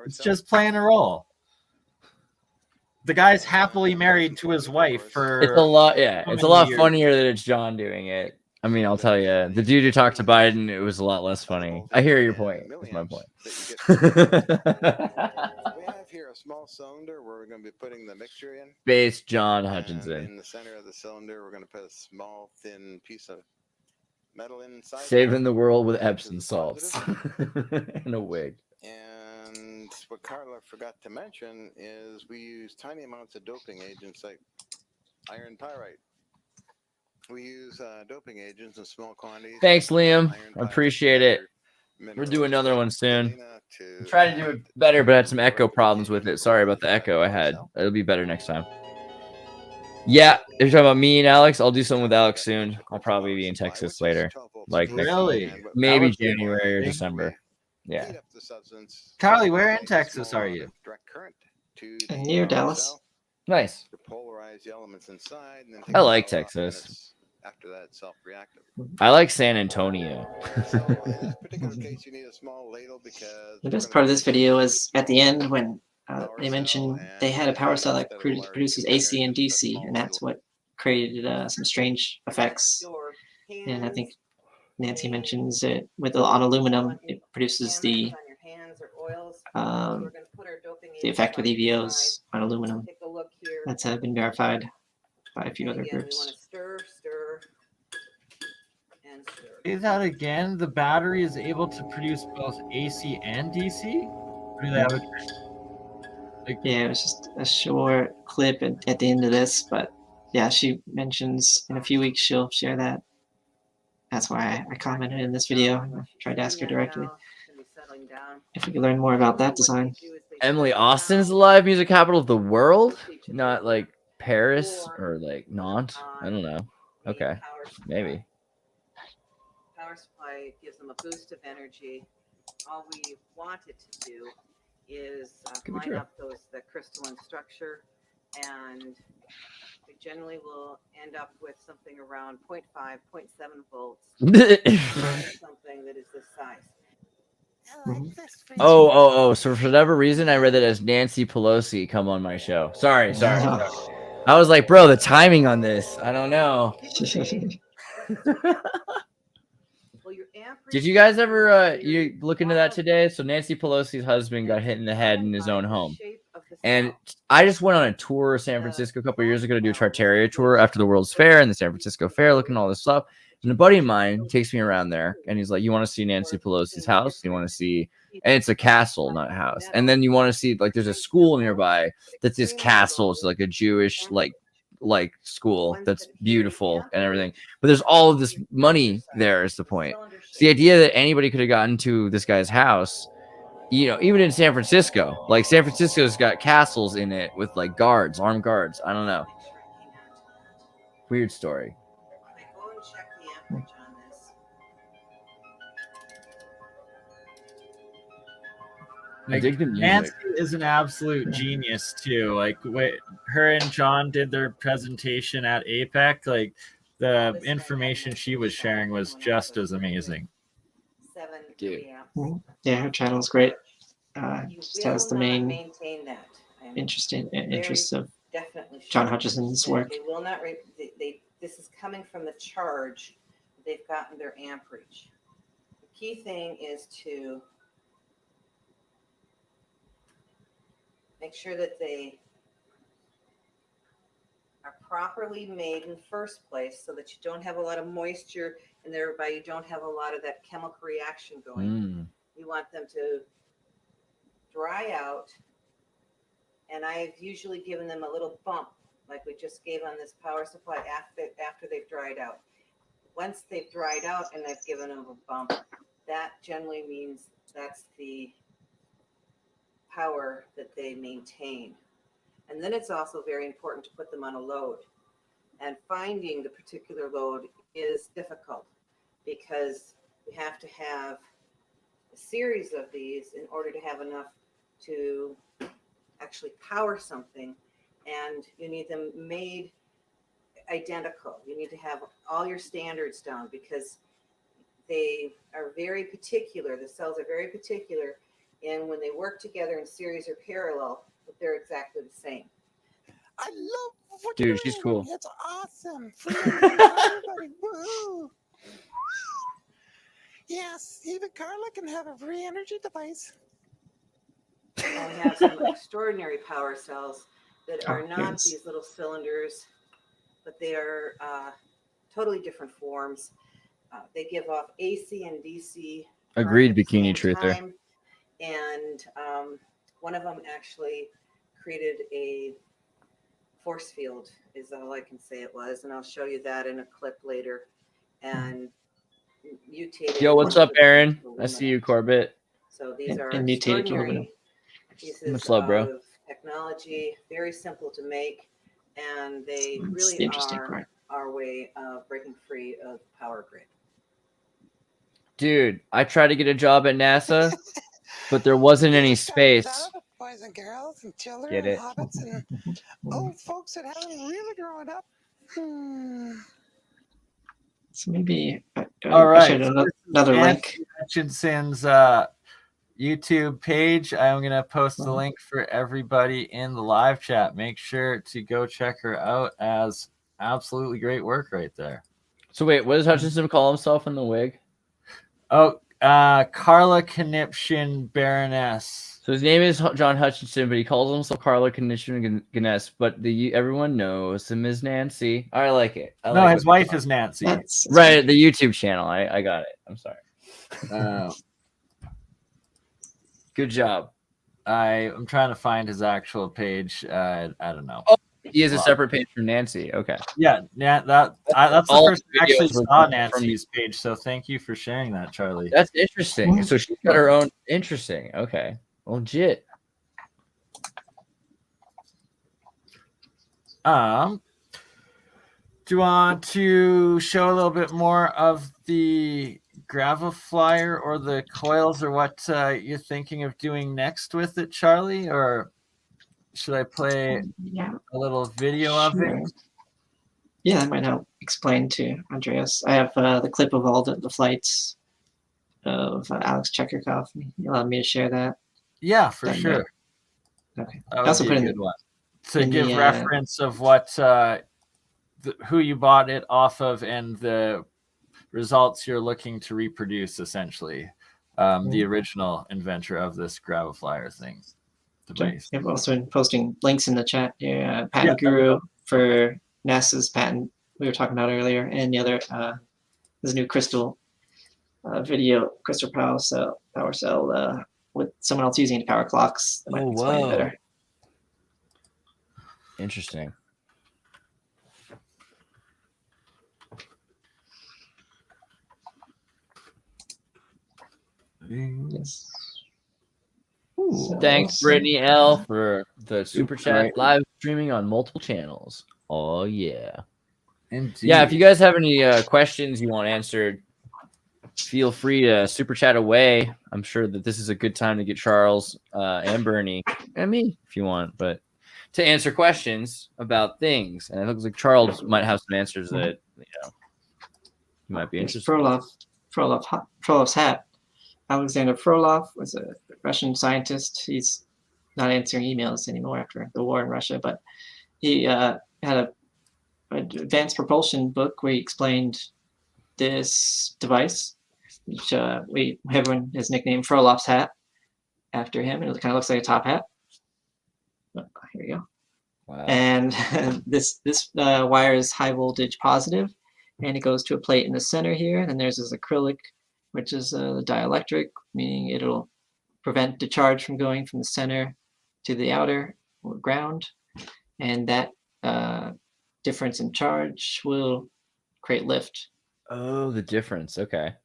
it's just playing a role. The guy's happily married to his wife for. it's a lot. Yeah, so it's a many lot years. funnier that it's John doing it. I mean, I'll tell you, the dude who talked to Biden, it was a lot less funny. I hear your point. That's my point. We have here a small cylinder where we're going to be putting the mixture in. Base John And Hutchinson. in the center of the cylinder, we're going to put a small, thin piece of metal inside. Saving the world with Epsom salts and a wig. And what Carla forgot to mention is we use tiny amounts of doping agents like iron pyrite. We use doping agents in small quantities. Thanks, Liam. Iron I appreciate pyrite, it. other We'll do minerals another like one soon. galena to Try to do it better, but I had some echo problems with it. Sorry about the echo I had. It'll be better next time. Yeah, if you're talking about me and Alex, I'll do something with Alex soon. I'll probably be in Texas later, like Really? maybe That would be January or amazing. December. Yeah. heat up the substance. Charlie, where in Texas are you? Direct current to Near the Dallas. cell Nice. to polarize the elements inside, and then I like the cell off, and Texas. it's- after that, it's self-reactive. I like San Antonio. So in this particular case, you need a small ladle because The best part of this video is at the end when they mentioned they had a power cell that produces AC and DC, and that's what created some strange effects. And I think Nancy mentions it on aluminum, it produces the effect with EVOs on aluminum. That's been verified by a few other groups. Say that again. The battery is able to produce both AC and DC. Or do they have Yeah, it was just a short clip at the end of this, but yeah, she mentions in a few weeks she'll share that. That's why I commented in this video and tried to ask her directly if we could learn more about that design. Emily, Austin's the live music capital of the world, not like Paris or like Nantes. I don't know. Okay, maybe. Power supply gives them a boost of energy. All we want it to do is line up the crystalline structure, and we generally will end up with something around 0.5, 0.7 volts. Something that is this size. Oh. So for whatever reason, I read that as Nancy Pelosi come on my show. Sorry. I was like, bro, the timing on this, I don't know. Did you guys ever you look into that today? So Nancy Pelosi's husband got hit in the head in his own home. And I just went on a tour of San Francisco a couple of years ago to do a Charteria tour after the World's Fair and the San Francisco Fair, looking at all this stuff. And a buddy of mine takes me around there and he's like, you want to see Nancy Pelosi's house? You want to see, and it's a castle, not a house. And then you want to see, like, there's a school nearby that's this castle. It's like a Jewish, like school that's beautiful and everything. But there's all of this money there is the point. It's the idea that anybody could have gotten to this guy's house, you know, even in San Francisco. Like, San Francisco's got castles in it with like guards, armed guards. I don't know. Weird story. Like, Nancy is an absolute genius too. Like, her and John did their presentation at APEC. Like, the information she was sharing was just as amazing. Dude. Yeah, her channel is great. Just has the main interests of John Hutchinson's work. They will not. This is coming from the charge. They've gotten their amperage. The key thing is to make sure that they are properly made in the first place so that you don't have a lot of moisture and thereby you don't have a lot of that chemical reaction going. You want them to dry out, and I've usually given them a little bump like we just gave on this power supply after they've dried out. Once they've dried out and I've given them a bump, that generally means that's the power that they maintain. And then it's also very important to put them on a load. And finding the particular load is difficult because we have to have a series of these in order to have enough to actually power something. And you need them made identical. You need to have all your standards down because they are very particular. The cells are very particular. And when they work together in series or parallel, but they're exactly the same. I love what Dude, you're she's doing. cool. It's awesome. Everybody, woo. Yes, even Carla can have a free energy device. And we have some extraordinary power cells that are not these little cylinders, but they are totally different forms. They give off AC and DC. Agreed, Bikini Truther. And one of them actually created a force field, is all I can say it was. And I'll show you that in a clip later. And mutated. Yo, what's up, Aaron? I see you, Corbett. So these are and mutated aluminum. extraordinary pieces Much love, bro. of technology, very simple to make, and they That's really the interesting are part. our way of breaking free of the power grid. Dude, I tried to get a job at NASA, but there wasn't any space. Boys and girls and children Get and it? hobbits and old folks that haven't really grown up. So maybe All I right. shared another link. Hutchinson's YouTube page. I'm going to post the link for everybody in the live chat. Make sure to go check her out, as absolutely great work right there. So wait, what does Hutchinson call himself in the wig? Oh, Carla Conniption Baroness. So his name is John Hutchinson, but he calls himself Carla Conniption Ganes. But everyone knows him as Nancy. I like it. No, his wife is Nancy. That's Right, the YouTube channel. I got it. I'm sorry. Good job. I'm trying to find his actual page. I don't know. Oh, he has a separate page for Nancy. Okay. Yeah, that's the All first I actually videos were saw from- Nancy's page. So thank you for sharing that, Charlie. That's interesting. So she's got her own. Interesting. Okay. Legit. Do you want to show a little bit more of the Graviflyer or the coils, or what you're thinking of doing next with it, Charlie? Or should I play a little video of it? Yeah, that might help explain to Andreas. I have the clip of all the flights of Alex Chekhov. You allowed me to share that. Yeah, for Then, sure. Okay. That I would also be put a in good one to in give the, reference of what who you bought it off of and the results you're looking to reproduce, essentially. The original inventor of this Graviflyer thing. Device. I've also been posting links in the chat here. Patent Guru for NASA's patent we were talking about earlier, and the other this new crystal video, crystal power cell with someone else using it to power clocks. That might explain it better. Interesting. Yes. Thanks, Brittany L, for the super chat. Live streaming on multiple channels. Oh yeah. Indeed. Yeah, if you guys have any questions you want answered, feel free to super chat away. I'm sure that this is a good time to get Charles and Bernie and me if you want, but to answer questions about things. And it looks like Charles might have some answers that you might be interested. Frolov's hat. Alexander Frolov was a Russian scientist. He's not answering emails anymore after the war in Russia, but he had an advanced propulsion book where he explained this device, which everyone has nicknamed Frolov's hat after him. It kind of looks like a top hat. Oh, here you go. Wow. And this wire is high voltage positive, and it goes to a plate in the center here. And then there's this acrylic, which is the dielectric, meaning it'll prevent the charge from going from the center to the outer or ground. And that difference in charge will create lift. Oh, the difference. Okay.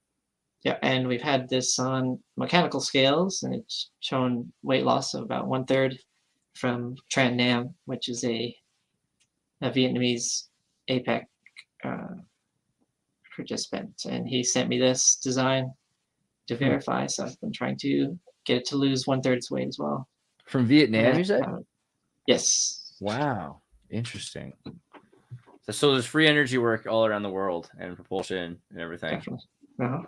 Yeah, and we've had this on mechanical scales, and it's shown weight loss of about 1/3 from Tran Nam, which is a Vietnamese APEC participant, and he sent me this design to verify. So I've been trying to get it to lose 1/3 its weight as well. From Vietnam, you said? Yes. Wow. Interesting. So there's free energy work all around the world and propulsion and everything. Definitely. Uh-huh.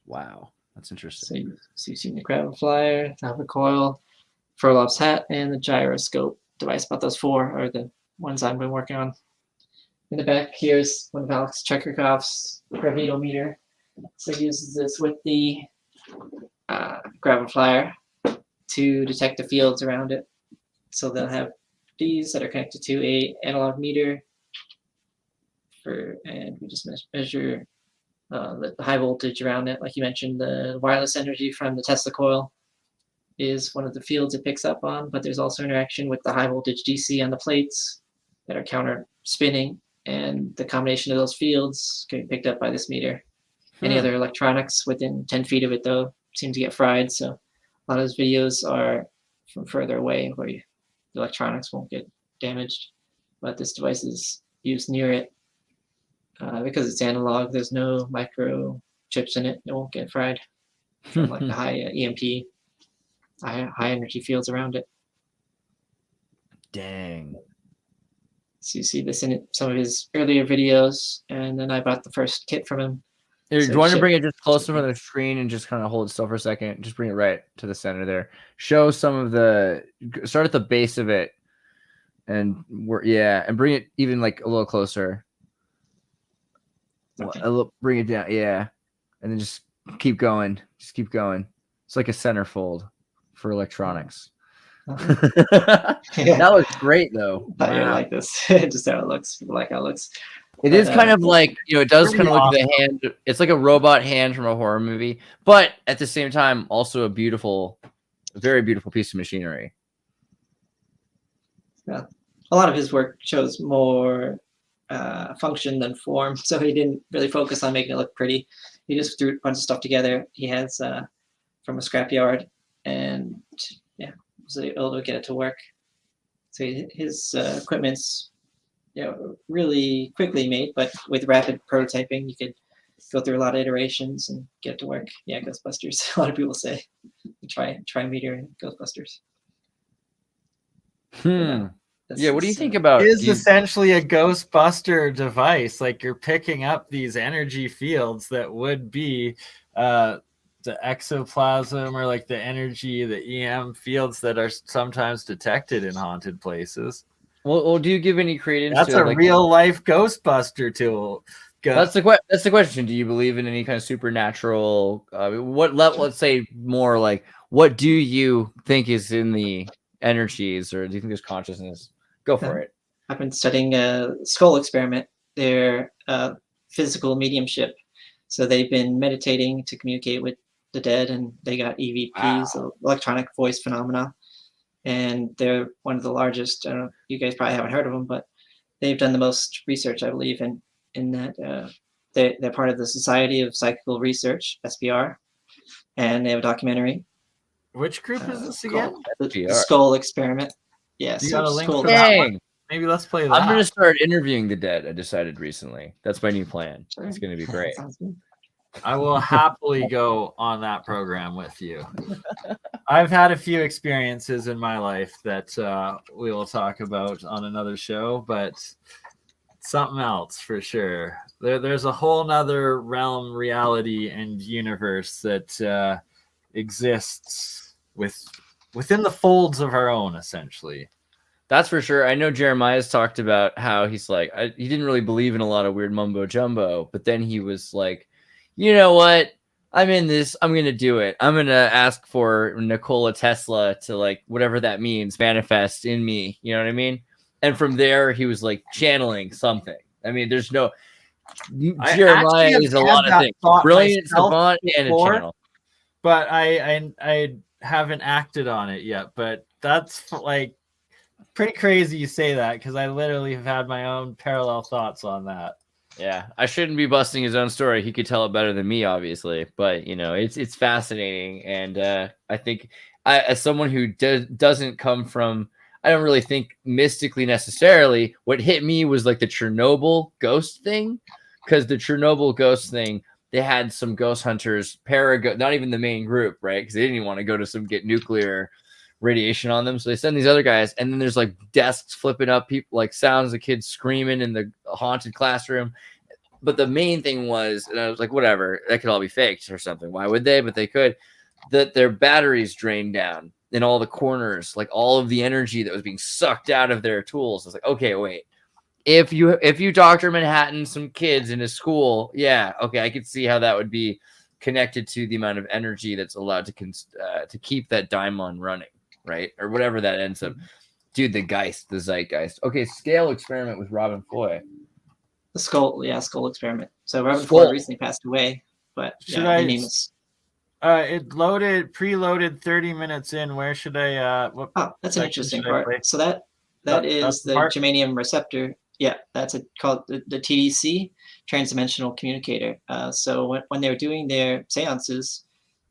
Wow. That's interesting. So you see the Graviflyer, the coil, Frolov's hat, and the gyroscope device. About those four are the ones I've been working on. In the back, here's one of Alex Chekhov's gravitometer. So he uses this with the Graviflyer to detect the fields around it. So they'll have these that are connected to a analog meter and we just measure the high voltage around it. Like you mentioned, the wireless energy from the Tesla coil is one of the fields it picks up on, but there's also interaction with the high voltage DC on the plates that are counter spinning, and the combination of those fields can be picked up by this meter. Any other electronics within 10 feet of it, though, seem to get fried. So a lot of his videos are from further away where the electronics won't get damaged. But this device is used near it. Because it's analog, there's no micro chips in it. It won't get fried from like the high EMP, high energy fields around it. Dang. So you see this in some of his earlier videos, and then I bought the first kit from him. Here, So do you want to ship- bring it just closer to the screen and just kind of hold it still for a second? Just bring it right to the center there. Show some of the, start at the base of it, and and bring it even like a little closer. Okay. Bring it down, yeah, and then just keep going. Just keep going. It's like a centerfold for electronics. Yeah. That was great though. I didn't like this. Just how it looks. Like how it looks. It is kind of like, it does kind of look like the hand. It's like a robot hand from a horror movie, but at the same time, also a very beautiful piece of machinery. Yeah. A lot of his work shows more function than form, so he didn't really focus on making it look pretty. He just threw a bunch of stuff together. He has from a scrapyard, and was able to get it to work. So his equipment's really quickly made, but with rapid prototyping, you could go through a lot of iterations and get it to work. Yeah, Ghostbusters. A lot of people say try meter and Ghostbusters. Yeah, what do you think about it? Is essentially a Ghostbuster device. Like you're picking up these energy fields that would be the exoplasm or like the energy, the EM fields that are sometimes detected in haunted places. Well, do you give any credence? That's to a real life Ghostbuster tool. That's the question. Do you believe in any kind of supernatural? Let's say more like, what do you think is in the energies, or do you think there's consciousness? Go for it. I've been studying a skull experiment. They're physical mediumship. So they've been meditating to communicate with the dead, and they got EVPs, electronic voice phenomena. And they're one of the largest. I don't know, you guys probably haven't heard of them, but they've done the most research, I believe, in that. They're part of the Society of Psychical Research, SPR, and they have a documentary. Which group is this again? The Skull Experiment. Yes. You got a link for that one? Maybe let's play that. I'm going to start interviewing the dead. I decided recently. That's my new plan. It's going to be great. I will happily go on that program with you. I've had a few experiences in my life that we will talk about on another show, but something else for sure. There's a whole nother realm, reality, and universe that exists within the folds of our own, essentially. That's for sure. I know Jeremiah's talked about how he's like, he didn't really believe in a lot of weird mumbo jumbo, but then he was like, you know what? I'm in this. I'm going to do it. I'm going to ask for Nikola Tesla to, like, whatever that means, manifest in me. You know what I mean? And from there, he was like channeling something. I mean, there's no, Jeremiah is a lot of things. Brilliant savant and a channel. But I haven't acted on it yet. But that's like pretty crazy you say that, because I literally have had my own parallel thoughts on that. Yeah, I shouldn't be busting his own story. He could tell it better than me, obviously. But, you know, it's fascinating. And I think as someone who doesn't come from, I don't really think mystically necessarily, what hit me was like the Chernobyl ghost thing. Because the Chernobyl ghost thing, they had some ghost hunters, not even the main group, right? Because they didn't even want to go to get nuclear radiation on them. So they send these other guys. And then there's like desks flipping up, people like sounds of kids screaming in the haunted classroom. But the main thing was, and I was like, whatever, that could all be faked or something. Why would they? But they could. That their batteries drained down in all the corners, like all of the energy that was being sucked out of their tools. I was like, okay, wait. If you Dr. Manhattan some kids in a school, yeah, okay, I could see how that would be connected to the amount of energy that's allowed to keep that daimon running, right? Or whatever that ends up. Dude, the zeitgeist. Okay, scale experiment with Robin Foy. The skull experiment. So Robin Foy recently passed away, but should yeah, name is. It preloaded 30 minutes in. Where should I? That's an interesting part. So that is the germanium receptor. Yeah, that's called the TEC, transdimensional communicator. So when they were doing their seances,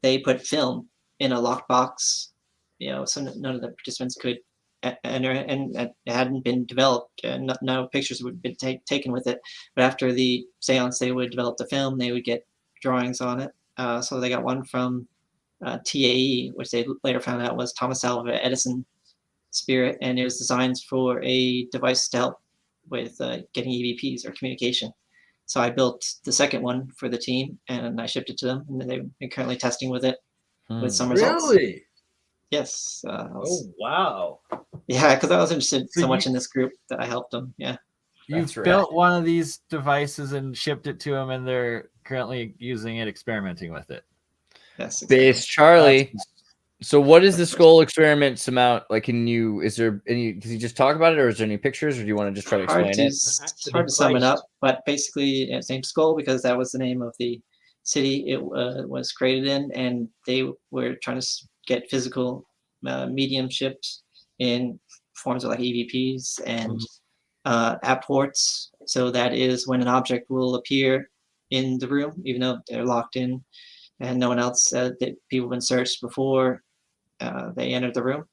they put film in a locked box, so none of the participants could enter, and it hadn't been developed, and no pictures would have been taken with it. But after the seance, they would develop the film, they would get drawings on it. So they got one from TAE, which they later found out was Thomas Alva Edison spirit, and it was designed for a device to help with getting EVPs or communication. So I built the second one for the team, and I shipped it to them, and they're currently testing with it with some results. Really? Yes. Oh, wow. Yeah, because I was interested so much in this group that I helped them. Yeah. You've built one of these devices and shipped it to them, and they're currently using it, experimenting with it. Yes. Exactly. Base Charlie. So what is the skull experiment amount? Like, is there any, does he just talk about it, or is there any pictures, or do you want to just try to explain it? It's hard to sum it up, but basically it's named Skull because that was the name of the city it was created in, and they were trying to get physical mediumships in forms of like EVPs and apports. So that is when an object will appear in the room, even though they're locked in and no one else that people have been searched before they entered the room.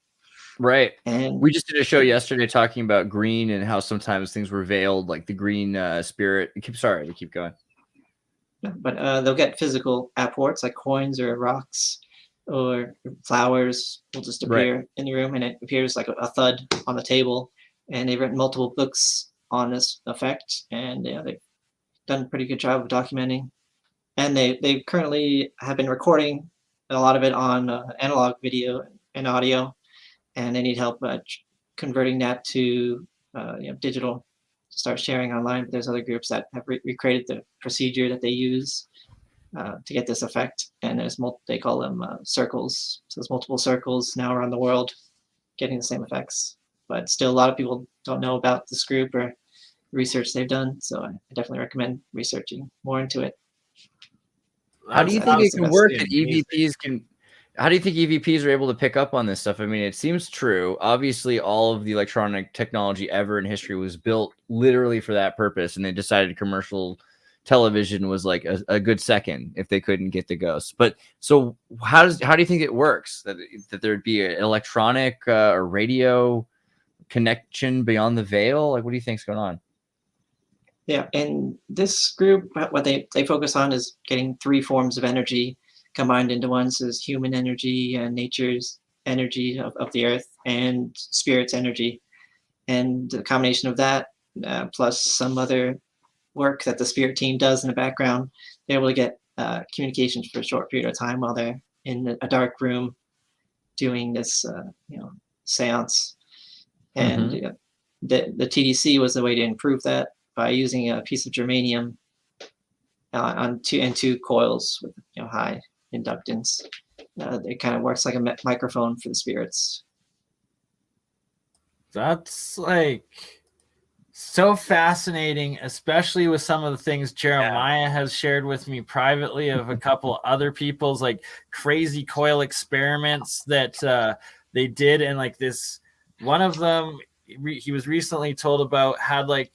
Right. And we just did a show yesterday talking about green and how sometimes things were veiled, like the green spirit. Sorry to keep going. But they'll get physical apports like coins or rocks or flowers will just appear in the room, and it appears like a thud on the table. And they've written multiple books on this effect, and they've done a pretty good job of documenting. And they currently have been recording a lot of it on analog video and audio, and they need help converting that to digital to start sharing online. But there's other groups that have recreated the procedure that they use to get this effect, and they call them circles. So there's multiple circles now around the world getting the same effects. But still, a lot of people don't know about this group or research they've done. So I definitely recommend researching more into it. How do you think it can work that EVPs can? How do you think EVPs are able to pick up on this stuff? I mean, it seems true. Obviously, all of the electronic technology ever in history was built literally for that purpose, and they decided commercial television was like a good second if they couldn't get the ghosts. But so how do you think it works that there'd be an electronic or radio connection beyond the veil? Like, what do you think's going on? Yeah, and this group, what they focus on is getting three forms of energy combined into one. So there's human energy and nature's energy of the earth and spirit's energy. And the combination of that, plus some other work that the spirit team does in the background, they're able to get communications for a short period of time while they're in a dark room doing this, seance. And the TDC was the way to improve that, by using a piece of germanium on two coils with high inductance. It kind of works like a microphone for the spirits. That's like so fascinating, especially with some of the things Jeremiah has shared with me privately of a couple other people's like crazy coil experiments that they did. And like this, one of them he was recently told about had like,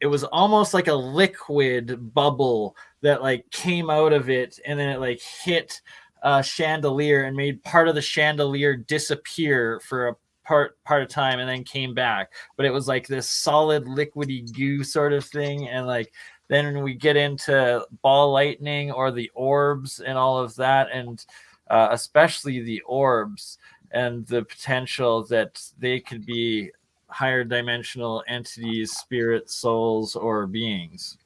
it was almost like a liquid bubble that like came out of it, and then it like hit a chandelier and made part of the chandelier disappear for a part of time and then came back. But it was like this solid liquidy goo sort of thing. And like then when we get into ball lightning or the orbs and all of that, and especially the orbs and the potential that they could be higher dimensional entities, spirits, souls, or beings.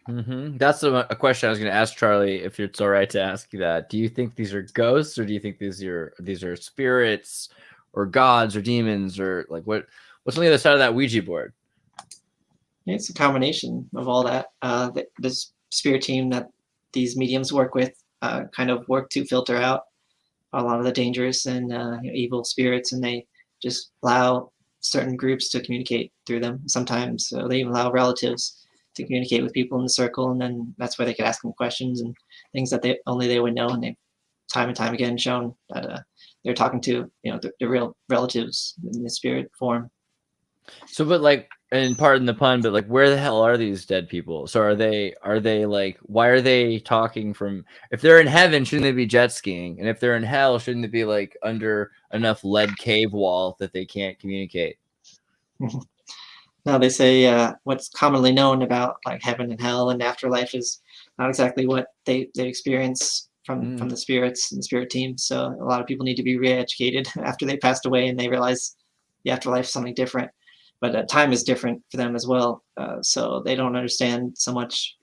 That's a question I was going to ask Charlie, if it's all right to ask you that. Do you think these are ghosts, or do you think these are spirits or gods or demons, or like what's on the other side of that Ouija board? It's a combination of all that. This spirit team that these mediums work with kind of work to filter out a lot of the dangerous and evil spirits, and they just allow certain groups to communicate through them. Sometimes they even allow relatives to communicate with people in the circle, and then that's where they could ask them questions and things that they would know. And they've time and time again shown that they're talking to the real relatives in the spirit form. So, but like, and pardon the pun, but like, where the hell are these dead people? So are they like, why are they talking from, if they're in heaven, shouldn't they be jet skiing? And if they're in hell, shouldn't they be like under enough lead cave wall that they can't communicate? No, they say what's commonly known about like heaven and hell and afterlife is not exactly what they experience from the spirits and the spirit team. So a lot of people need to be re-educated after they passed away and they realize the afterlife is something different. But time is different for them as well. So they don't understand so much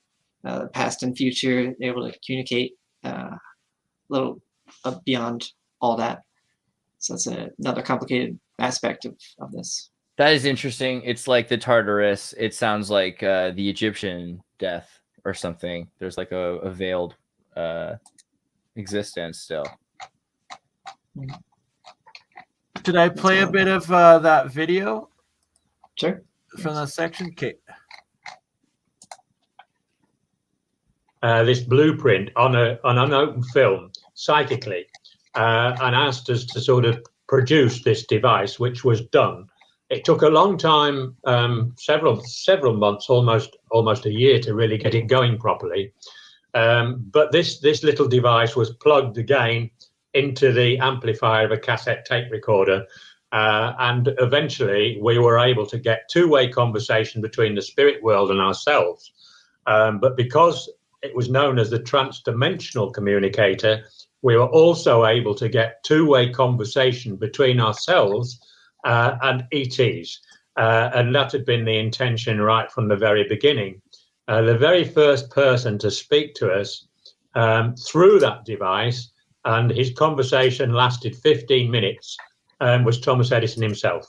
past and future. They're able to communicate a little beyond all that. So that's another complicated aspect of this. That is interesting. It's like the Tartarus. It sounds like the Egyptian death or something. There's like a veiled existence still. Should I play a bit of that video? Sure. From the section? Okay. This blueprint on an open film psychically and asked us to sort of produce this device, which was done. It took a long time, several months, almost a year to really get it going properly. But this little device was plugged again into the amplifier of a cassette tape recorder. And eventually we were able to get two-way conversation between the spirit world and ourselves. But because it was known as the trans-dimensional communicator, we were also able to get two-way conversation between ourselves and ETs. And that had been the intention right from the very beginning. The very first person to speak to us through that device, and his conversation lasted 15 minutes, was Thomas Edison himself.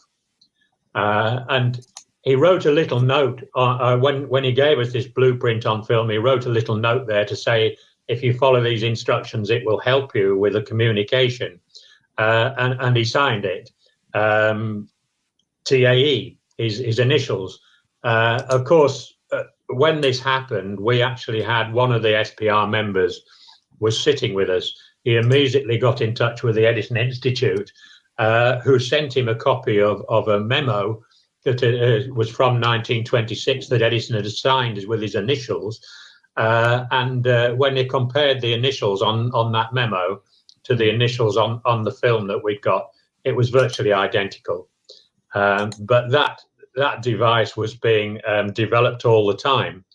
And he wrote a little note when he gave us this blueprint on film. He wrote a little note there to say, if you follow these instructions, it will help you with the communication. And he signed it. TAE, his initials. Of course, when this happened, we actually had one of the SPR members was sitting with us. He immediately got in touch with the Edison Institute, who sent him a copy of a memo that was from 1926 that Edison had signed with his initials. And when they compared the initials on that memo to the initials on the film that we'd got, it was virtually identical. But that device was being developed all the time.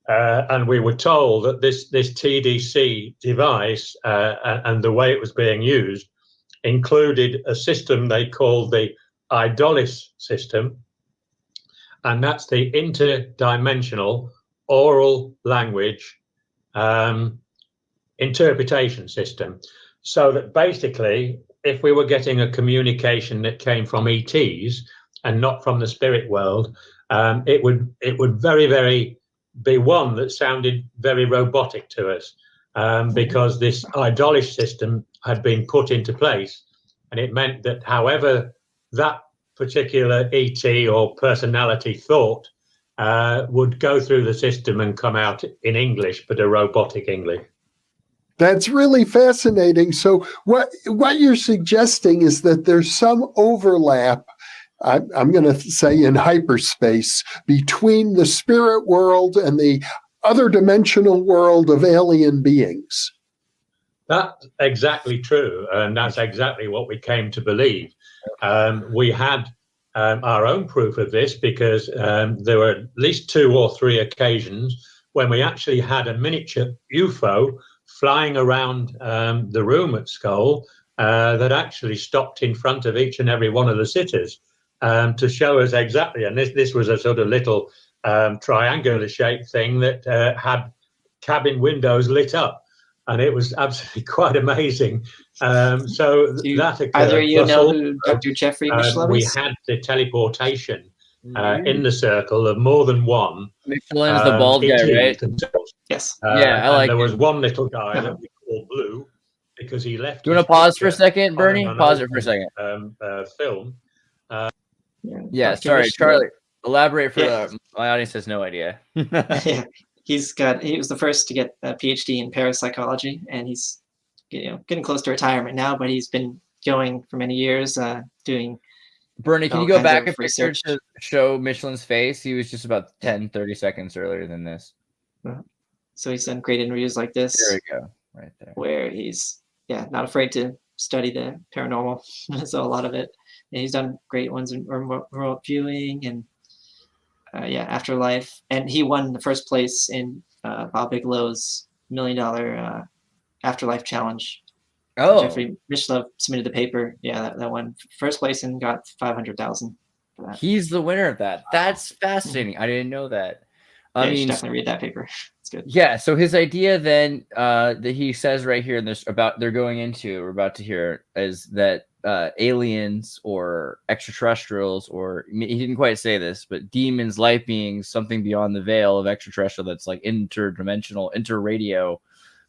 And we were told that this TDC device and the way it was being used included a system they called the IDOLIS system. And that's the interdimensional oral language interpretation system. So that basically, if we were getting a communication that came from ETs and not from the spirit world, it would very, very be one that sounded very robotic to us, because this IDOLIS system had been put into place, and it meant that however that particular ET or personality thought would go through the system and come out in English, but a robotic English. That's really fascinating. So what you're suggesting is that there's some overlap, I'm going to say in hyperspace, between the spirit world and the other dimensional world of alien beings. That's exactly true. And that's exactly what we came to believe. We had our own proof of this because there were at least 2 or 3 occasions when we actually had a miniature UFO flying around the room at Skull that actually stopped in front of each and every one of the sitters to show us exactly. And this was a sort of little triangular shaped thing that had cabin windows lit up. And it was absolutely quite amazing. So that occurred. Either you know who Dr. Jeffrey Michelin we is? had the teleportation in the circle of more than one. Michelin's the bald guy, right? Themselves. Yes. Yeah, I like there was him. one little guy that we called Blue because he left. Do you want to pause for a second, Bernie? Pause it for a second. Film. Yeah, sorry, Charlie. Elaborate for my audience has no idea. Yeah. He was the first to get a PhD in parapsychology, and he's getting close to retirement now, but he's been going for many years doing Bernie, can all you go kinds back of a picture research. to show Michelin's face? He was just about 10-30 seconds earlier than this. So he's done great interviews like this. There we go, right there. Where he's not afraid to study the paranormal. So a lot of it, and he's done great ones in remote viewing and afterlife. And he won the first place in Bob Bigelow's $1 million afterlife challenge. Oh, Jeffrey Mishlove submitted the paper. Yeah, that won first place and got $500,000 for that. He's the winner of that. That's fascinating. I didn't know that. I mean, you should definitely read that paper. It's good. Yeah. So his idea then that he says right here in this about we're about to hear is that aliens or extraterrestrials, or he didn't quite say this, but demons, light beings, something beyond the veil of extraterrestrial that's like interdimensional, interradio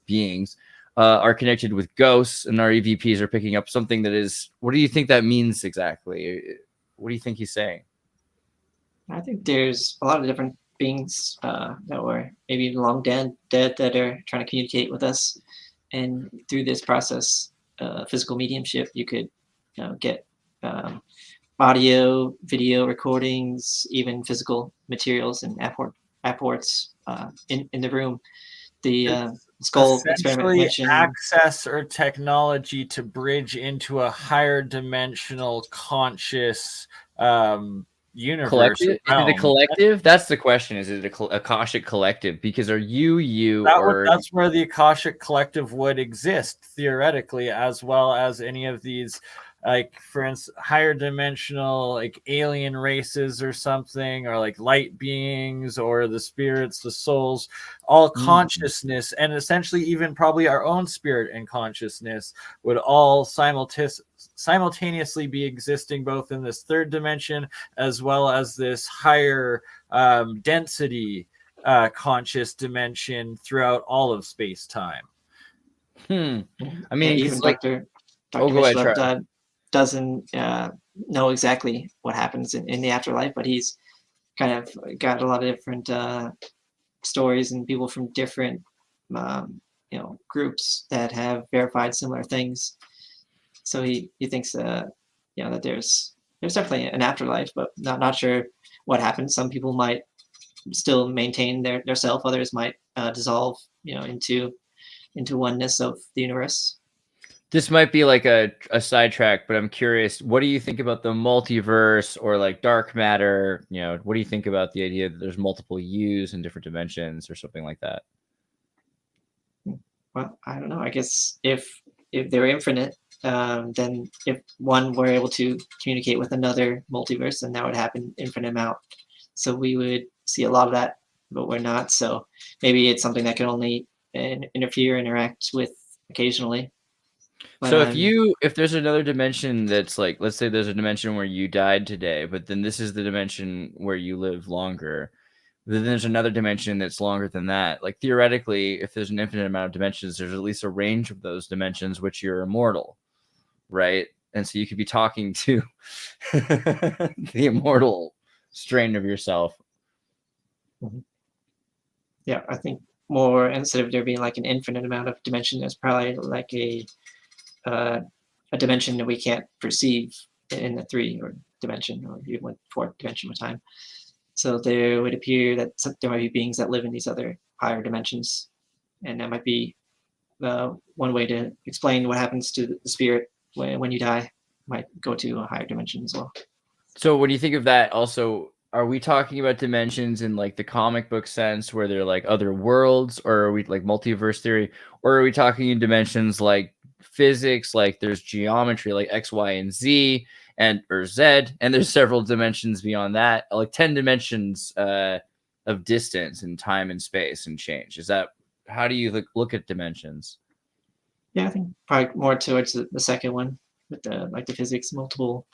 beings are connected with ghosts, and our EVPs are picking up something that is. What do you think that means exactly? What do you think he's saying? I think there's a lot of different beings that were maybe long dead that are trying to communicate with us, and through this process, physical mediumship, you could get audio, video recordings, even physical materials and apports in the room. The skull experiment mentioned access or technology to bridge into a higher dimensional conscious universe. Collective? Is it a collective? That's the question. Is it a Akashic collective? Because are that's where the Akashic collective would exist theoretically, as well as any of these, like for instance, higher dimensional like alien races or something, or like light beings or the spirits, the souls, all consciousness, and essentially even probably our own spirit and consciousness would all simultaneously be existing both in this third dimension as well as this higher density conscious dimension throughout all of space-time. I mean, even Dr. Mishlove doesn't know exactly what happens in the afterlife, but he's kind of got a lot of different stories and people from different groups that have verified similar things. So he thinks that there's definitely an afterlife, but not sure what happens. Some people might still maintain their self, others might dissolve into oneness of the universe. This might be like a sidetrack, but I'm curious, what do you think about the multiverse or like dark matter? What do you think about the idea that there's multiple yous in different dimensions or something like that? Well, I don't know. I guess if they're infinite, then if one were able to communicate with another multiverse, then that would happen infinite amount. So we would see a lot of that, but we're not. So maybe it's something that can only interact with occasionally. But so if there's another dimension that's like, let's say there's a dimension where you died today, but then this is the dimension where you live longer. Then there's another dimension that's longer than that. Like theoretically, if there's an infinite amount of dimensions, there's at least a range of those dimensions which you're immortal, right? And so you could be talking to the immortal strain of yourself. Yeah, I think more, instead of there being like an infinite amount of dimension, there's probably like a dimension that we can't perceive in the 3 dimension or even 4th dimension of time. So there would appear that there might be beings that live in these other higher dimensions, and that might be one way to explain what happens to the spirit when you die. Might go to a higher dimension as well. So when you think of that, also, are we talking about dimensions in like the comic book sense where they're like other worlds, or are we like multiverse theory, or are we talking in dimensions like physics, like there's geometry like X, Y, and Z or Z, and there's several dimensions beyond that, like 10 dimensions of distance and time and space and change? Is that, how do you look at dimensions? Yeah, I think probably more towards the second one with the physics, multiple.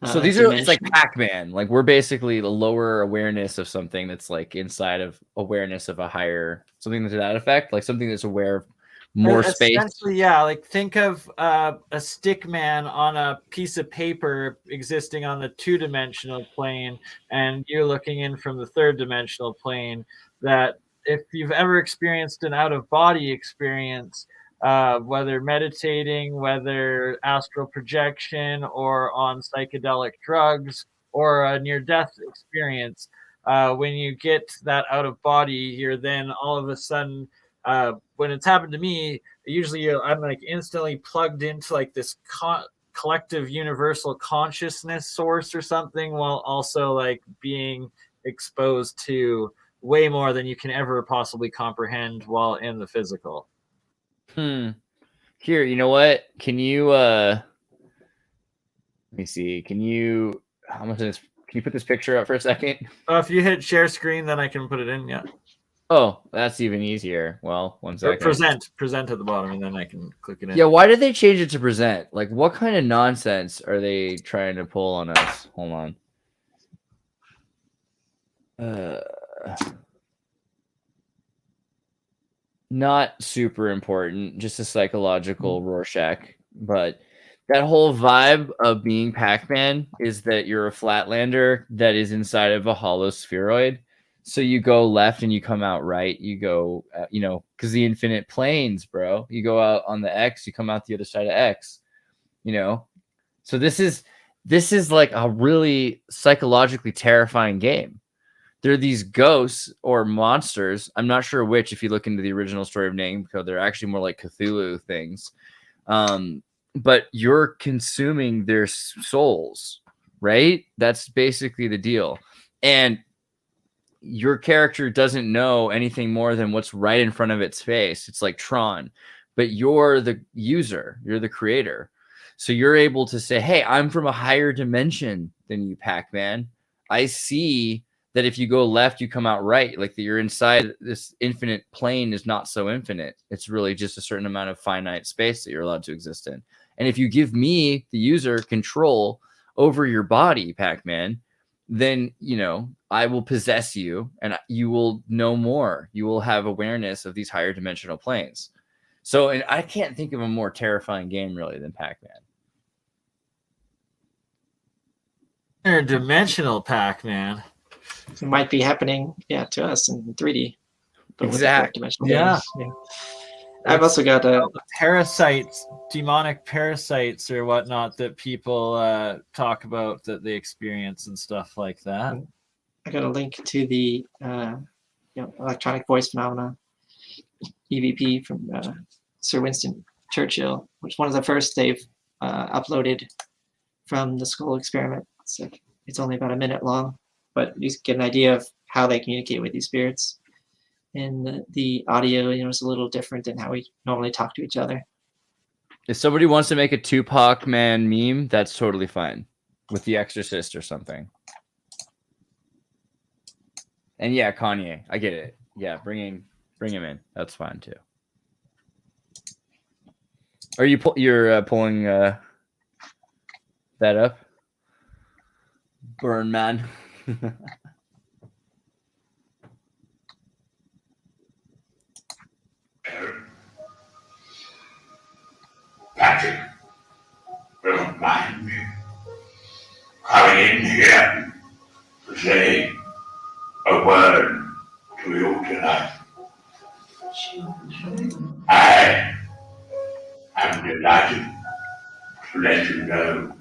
So these are, it's like Pac-Man. Like we're basically the lower awareness of something that's like inside of awareness of a higher, something to that effect, like something that's aware of more space. Yeah, like think of a stick man on a piece of paper existing on the 2-dimensional plane, and you're looking in from the 3rd-dimensional plane. That if you've ever experienced an out-of-body experience, whether meditating, whether astral projection, or on psychedelic drugs, or a near-death experience. When you get that out of body, you're then all of a sudden, when it's happened to me, usually I'm like instantly plugged into like this collective universal consciousness source or something, while also like being exposed to way more than you can ever possibly comprehend while in the physical. Here, you know what? Can you let me see. Can you can you put this picture up for a second? If you hit share screen, then I can put it in. Yeah. Oh, that's even easier. Well, one second. Present at the bottom, and then I can click it in. Yeah, why did they change it to present? Like, what kind of nonsense are they trying to pull on us? Hold on. Not super important, just a psychological Rorschach. But that whole vibe of being Pac-Man is that you're a flatlander that is inside of a hollow spheroid. So you go left and you come out right. You go, because the infinite planes, bro. You go out on the X, you come out the other side of X. So this is like a really psychologically terrifying game. There are these ghosts or monsters. I'm not sure which. If you look into the original story of Namco, they're actually more like Cthulhu things. But you're consuming their souls, right? That's basically the deal. And your character doesn't know anything more than what's right in front of its face. It's like Tron, but you're the user, you're the creator. So you're able to say, hey, I'm from a higher dimension than you, Pac-Man. I see that if you go left, you come out right. Like that you're inside this infinite plane is not so infinite. It's really just a certain amount of finite space that you're allowed to exist in. And if you give me, the user, control over your body, Pac-Man, then, I will possess you and you will know more. You will have awareness of these higher dimensional planes. So, and I can't think of a more terrifying game really than Pac-Man. Interdimensional Pac-Man. It might be happening, to us in 3D. But exactly. Yeah. I've also got parasites, demonic parasites or whatnot that people talk about that they experience and stuff like that. I got a link to the electronic voice phenomena, EVP from Sir Winston Churchill, which is one of the first they've uploaded from the skull experiment. It's only about a minute long, but you get an idea of how they communicate with these spirits. And the audio, is a little different than how we normally talk to each other. If somebody wants to make a Tupac Man meme, that's totally fine. With The Exorcist or something. And yeah, Kanye, I get it. Yeah, bring him in. That's fine too. Are you pulling that up? Burn man. Patrick, don't mind me coming in here to say a word to you tonight. I am delighted to let you know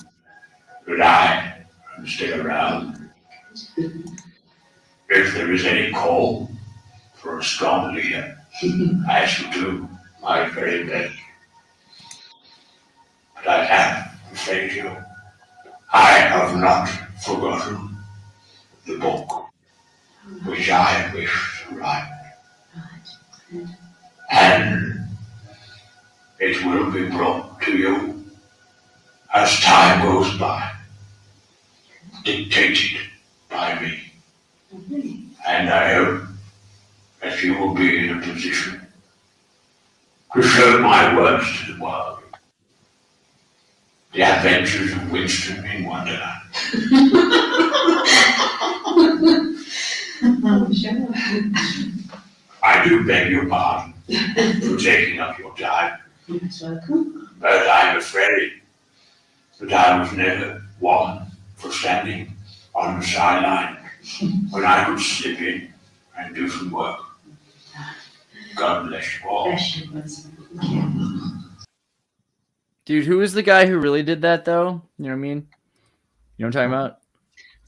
that I am still around. If there is any call for a strong leader, I shall do my very best. But I have to say to you, I have not forgotten the book which I wish to write. And it will be brought to you as time goes by, dictated by me. And I hope that you will be in a position to show my words to the world. The Adventures of Winston in Wonderland. I do beg your pardon for taking up your time. But I'm afraid that I was never one for standing on the sideline when I could slip in and do some work. God bless you all. Dude, who was the guy who really did that though? You know what I mean? You know what I'm talking about?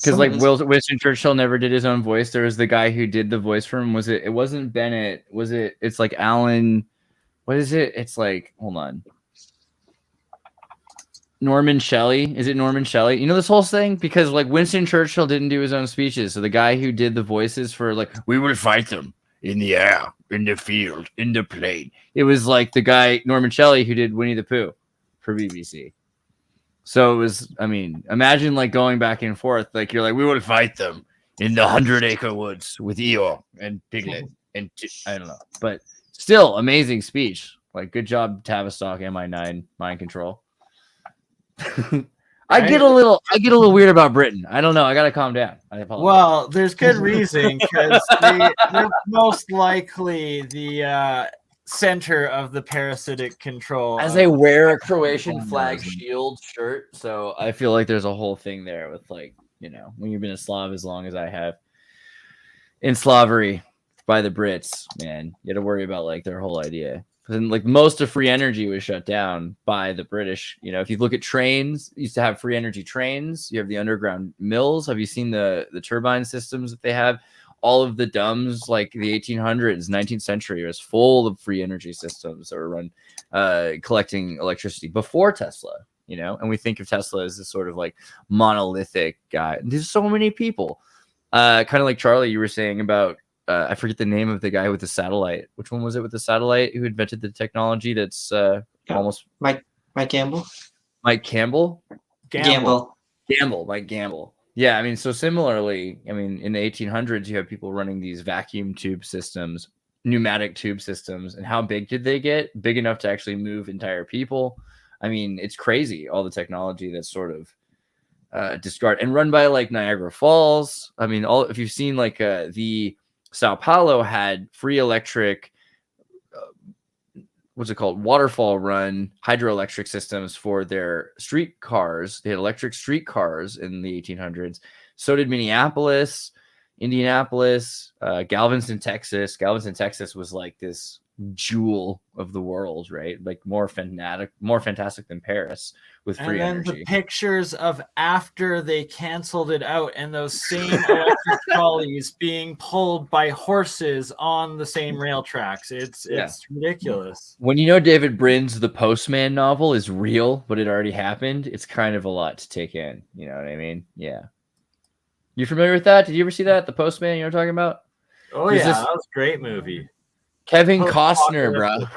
Because like Winston Churchill never did his own voice. There was the guy who did the voice for him. It wasn't Bennett. It's like Alan. What is it? It's like, hold on. Norman Shelley. Is it Norman Shelley? You know this whole thing? Because like Winston Churchill didn't do his own speeches. So the guy who did the voices for like, we will fight them in the air, in the field, in the plane. It was like the guy, Norman Shelley, who did Winnie the Pooh for BBC. So it was, I mean, imagine like going back and forth. Like you're like, we will fight them in the 100-acre woods with Eeyore and Piglet. And I don't know. But still, amazing speech. Like, good job, Tavistock, MI9, mind control. I get a little weird about Britain. I don't know. I gotta calm down. I apologize. Well, there's good reason because they're most likely the center of the parasitic control. As they wear a Croatian flag shield shirt, so I feel like there's a whole thing there with like, you know, when you've been a Slav as long as I have in slavery by the Brits, man, you had to worry about like their whole idea. And like most of free energy was shut down by the British. You know, if you look at trains, used to have free energy trains. You have the underground mills. Have you seen the turbine systems that they have? All of the DUMs, like the 1800s, 19th century, was full of free energy systems that were run collecting electricity before Tesla. You know, and we think of Tesla as this sort of like monolithic guy. There's so many people, kind of like Charlie, you were saying about. I forget the name of the guy with the satellite. Which one was it with the satellite who invented the technology that's almost Mike Gamble? Mike Campbell? Gamble. Mike Gamble. Yeah, I mean, so similarly, I mean, in the 1800s, you have people running these vacuum tube systems, pneumatic tube systems, and how big did they get? Big enough to actually move entire people. I mean, it's crazy, all the technology that's sort of discarded and run by like Niagara Falls. I mean, if you've seen like the Sao Paulo had free electric, what's it called? Waterfall run hydroelectric systems for their street cars. They had electric street cars in the 1800s. So did Minneapolis, Indianapolis, Galveston, Texas. Galveston, Texas was like this jewel of the world, right? Like more fantastic than Paris with free energy. And then the pictures of after they canceled it out and those same electric trolleys being pulled by horses on the same rail tracks. It's ridiculous. When you know David Brin's The Postman novel is real, but it already happened, it's kind of a lot to take in. You know what I mean? Yeah. You familiar with that? Did you ever see that? The Postman, you know what I'm talking about? Oh, yeah. That was a great movie. Kevin Costner, bro.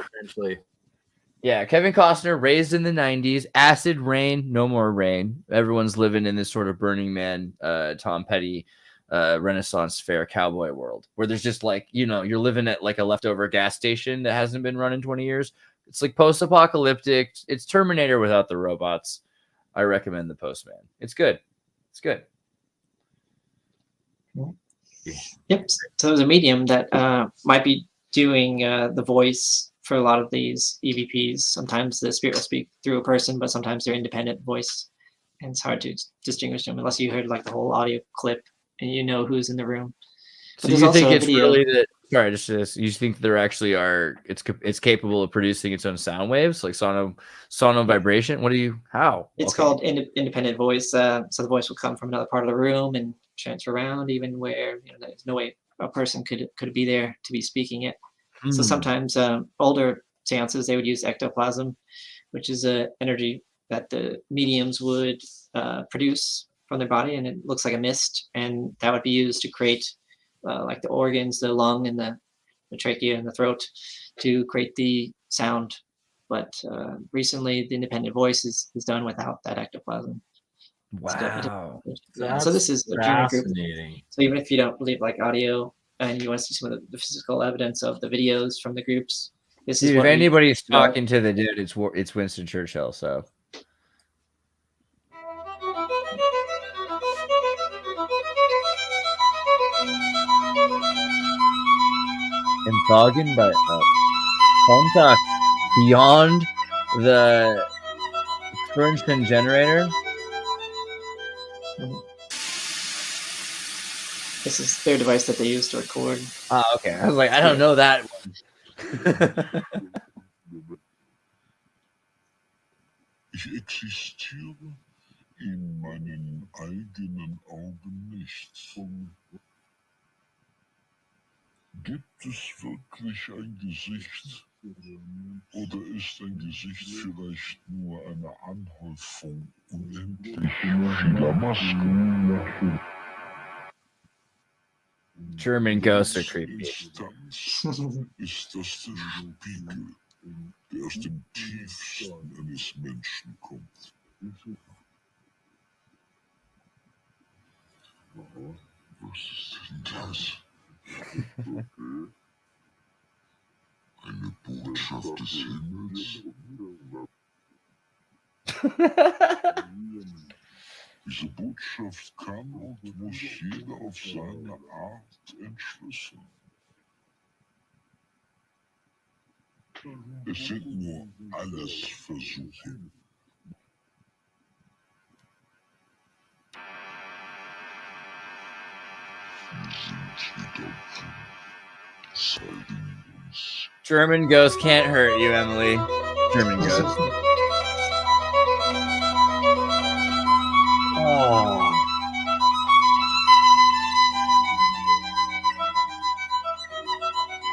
Yeah, Kevin Costner, raised in the 90s. Acid rain, no more rain. Everyone's living in this sort of Burning Man, Tom Petty, Renaissance fair cowboy world where there's just like, you know, you're living at like a leftover gas station that hasn't been run in 20 years. It's like post-apocalyptic. It's Terminator without the robots. I recommend The Postman. It's good. It's good. Yep. So there's a medium that might be doing the voice for a lot of these EVPs. Sometimes the spirit will speak through a person, but sometimes they're independent voice, and it's hard to distinguish them unless you heard like the whole audio clip and you know who's in the room. So you think it's really that? Sorry, just you think there actually are? It's capable of producing its own sound waves, like sono vibration. What do you? How? It's called independent voice. So the voice will come from another part of the room and transfer around, even where there's no way a person could be there to be speaking it. So sometimes older seances, they would use ectoplasm, which is a energy that the mediums would produce from their body, and it looks like a mist, and that would be used to create like the organs, the lung, and the trachea and the throat to create the sound. But recently, the independent voice is done without that ectoplasm. Wow, so this is fascinating. Group. So even if you don't believe like audio and you want to see some of the physical evidence of the videos from the groups, this is if anybody's talking to the dude, it's Winston Churchill. So I'm talking about contact beyond the Propulsion generator. This is their device that they use to record. Oh, okay. I was like, I don't know that one. Ich existiere in meinen eigenen Augen nicht. Gibt es wirklich ein Gesicht? Oder ist ein Gesicht vielleicht nur eine Anhäufung unendlich vieler Masken? German ghosts are creepy. Instanz ist das der Spiegel, der aus dem Tiefsten eines Menschen kommt. Was ist denn das? Eine Botschaft des Himmels? Diese Botschaft kann und muss jeder auf seine Art entschlüsseln. Es sind nur alles Versuche. Wir sind wieder zeigen uns. German ghosts can't hurt you, Emily. German ghosts. Oh.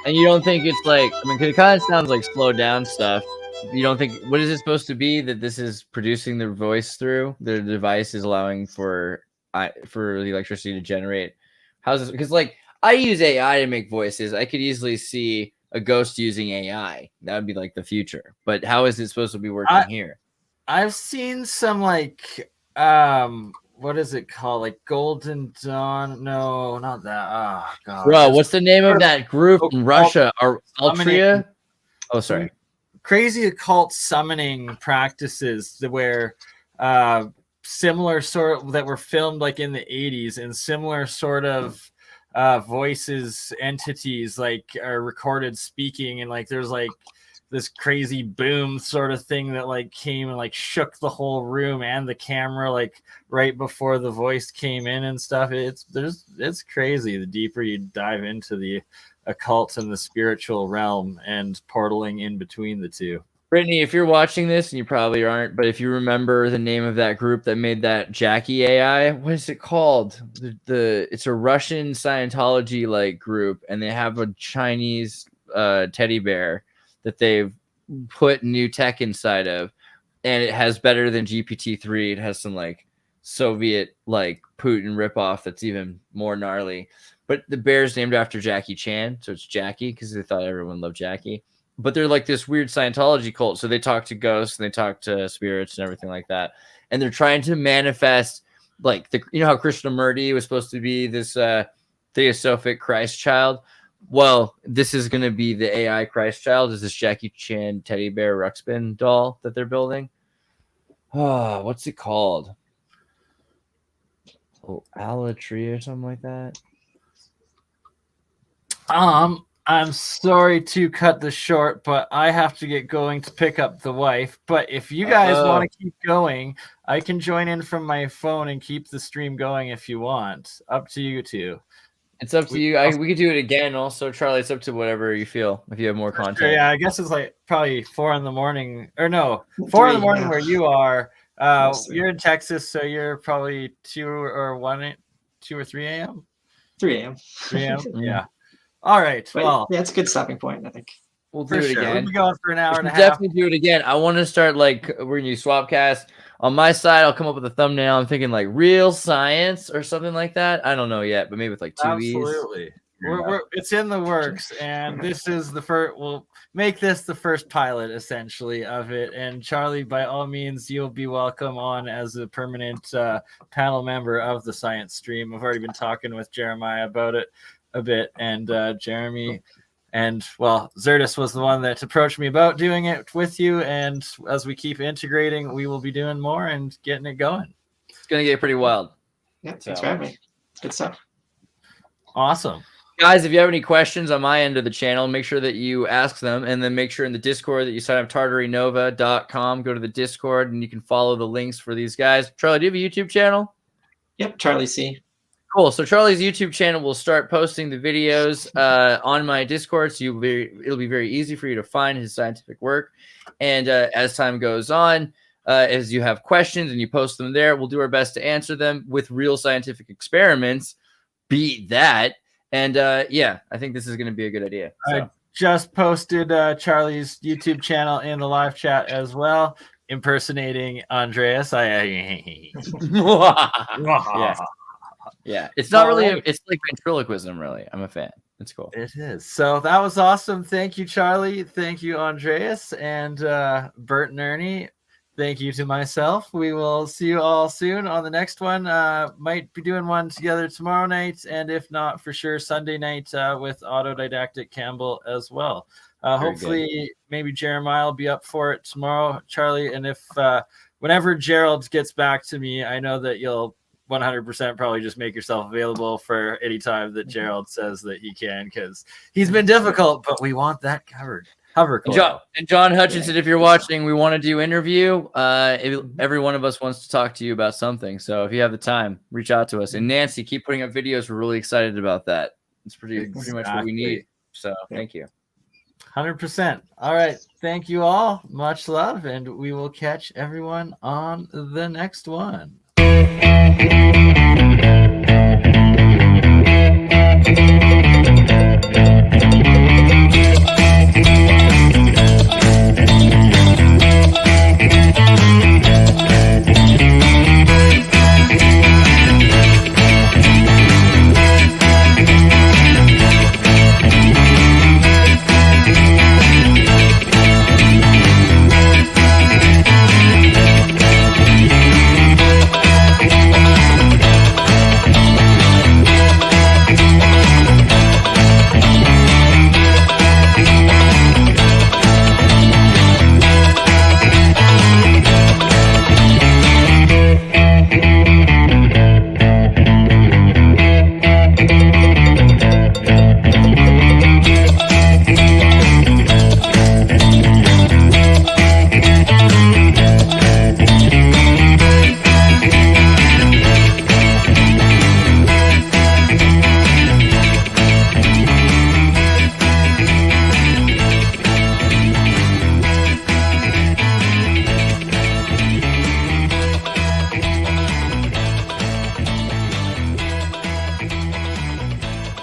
And you don't think it's like, I mean, 'cause it kind of sounds like slowed down stuff. You don't think, what is it supposed to be that this is producing the voice through? The device is allowing for the electricity to generate. How's this? Because like I use AI to make voices. I could easily see a ghost using AI. That would be like the future. But how is it supposed to be working here? I've seen some like what is it called? Like Golden Dawn? No, not that. Oh god. Bro, what's the name of that group in Russia? Or Altria? Oh, sorry. Crazy occult summoning practices where similar sort of that were filmed like in the 80s and similar sort of voices, entities like are recorded speaking, and like there's like this crazy boom sort of thing that like came and like shook the whole room and the camera like right before the voice came in and stuff. It's crazy the deeper you dive into the occult and the spiritual realm and portaling in between the two. Brittany, if you're watching this, and you probably aren't, but if you remember the name of that group that made that Jackie AI, what is it called? It's a Russian Scientology like group, and they have a Chinese teddy bear that they've put new tech inside of, and it has better than GPT-3. It has some like Soviet like Putin ripoff that's even more gnarly. But the bear's named after Jackie Chan, so it's Jackie because they thought everyone loved Jackie. But they're like this weird Scientology cult, so they talk to ghosts and they talk to spirits and everything like that. And they're trying to manifest, like you know how Krishnamurti was supposed to be this theosophic Christ child. Well, this is going to be the AI Christ child. Is this Jackie Chan teddy bear Ruxpin doll that they're building? Oh, what's it called? Oh, Alatria or something like that. I'm sorry to cut this short, but I have to get going to pick up the wife. But if you guys want to keep going, I can join in from my phone and keep the stream going if you want. Up to you two. It's up to you. We could do it again. Also, Charlie, it's up to whatever you feel. If you have more content. Sure, yeah, I guess it's like probably 4 in the morning. Or no, 4 in the morning where you are. You're in Texas, so you're probably 2 or 3 a.m. 3 a.m. 3 a.m. Yeah. All right. But, well, yeah, it's a good stopping point, I think. We'll do it again. We'll be going for an hour and a half. Definitely do it again. I want to start like we're gonna do Swapcast. On my side, I'll come up with a thumbnail. I'm thinking like real science or something like that. I don't know yet, but maybe with like 2 E's. Absolutely. It's in the works, and this is the first. We'll make this the first pilot, essentially, of it. And Charlie, by all means, you'll be welcome on as a permanent panel member of the science stream. I've already been talking with Jeremiah about it a bit, and Jeremy, and well, Zertis was the one that approached me about doing it with you. And as we keep integrating, we will be doing more and getting it going. It's gonna get pretty wild. Yeah, thanks for having me. Good stuff. Awesome. Guys, if you have any questions on my end of the channel, make sure that you ask them, and then make sure in the Discord that you sign up tartarynova.com, go to the Discord, and you can follow the links for these guys. Charlie, do you have a YouTube channel? Yep, Charlie C. Cool. So Charlie's YouTube channel will start posting the videos on my Discord, so it'll be very easy for you to find his scientific work. And as time goes on, as you have questions and you post them there. We'll do our best to answer them with real scientific experiments. Beat that. And yeah, I think this is going to be a good idea. So. I just posted Charlie's YouTube channel in the live chat as well, impersonating Andreas. Yeah. It's not really, it's like ventriloquism, really. I'm a fan. It's cool. It is. So that was awesome. Thank you, Charlie. Thank you, Andreas. And Bert and Ernie, thank you to myself. We will see you all soon on the next one. Might be doing one together tomorrow night, and if not, for sure Sunday night with Autodidactic Campbell as well. Hopefully, maybe Jeremiah will be up for it tomorrow, Charlie. And if whenever Gerald gets back to me, I know that you'll 100% probably just make yourself available for any time that Gerald says that he can, because he's been difficult, but we want that covered. And John Hutchinson, if you're watching, we want to do interview. Every one of us wants to talk to you about something. So if you have the time, reach out to us. And Nancy, keep putting up videos. We're really excited about that. It's pretty much what we need. So thank you. 100%. All right. Thank you all. Much love. And we will catch everyone on the next one.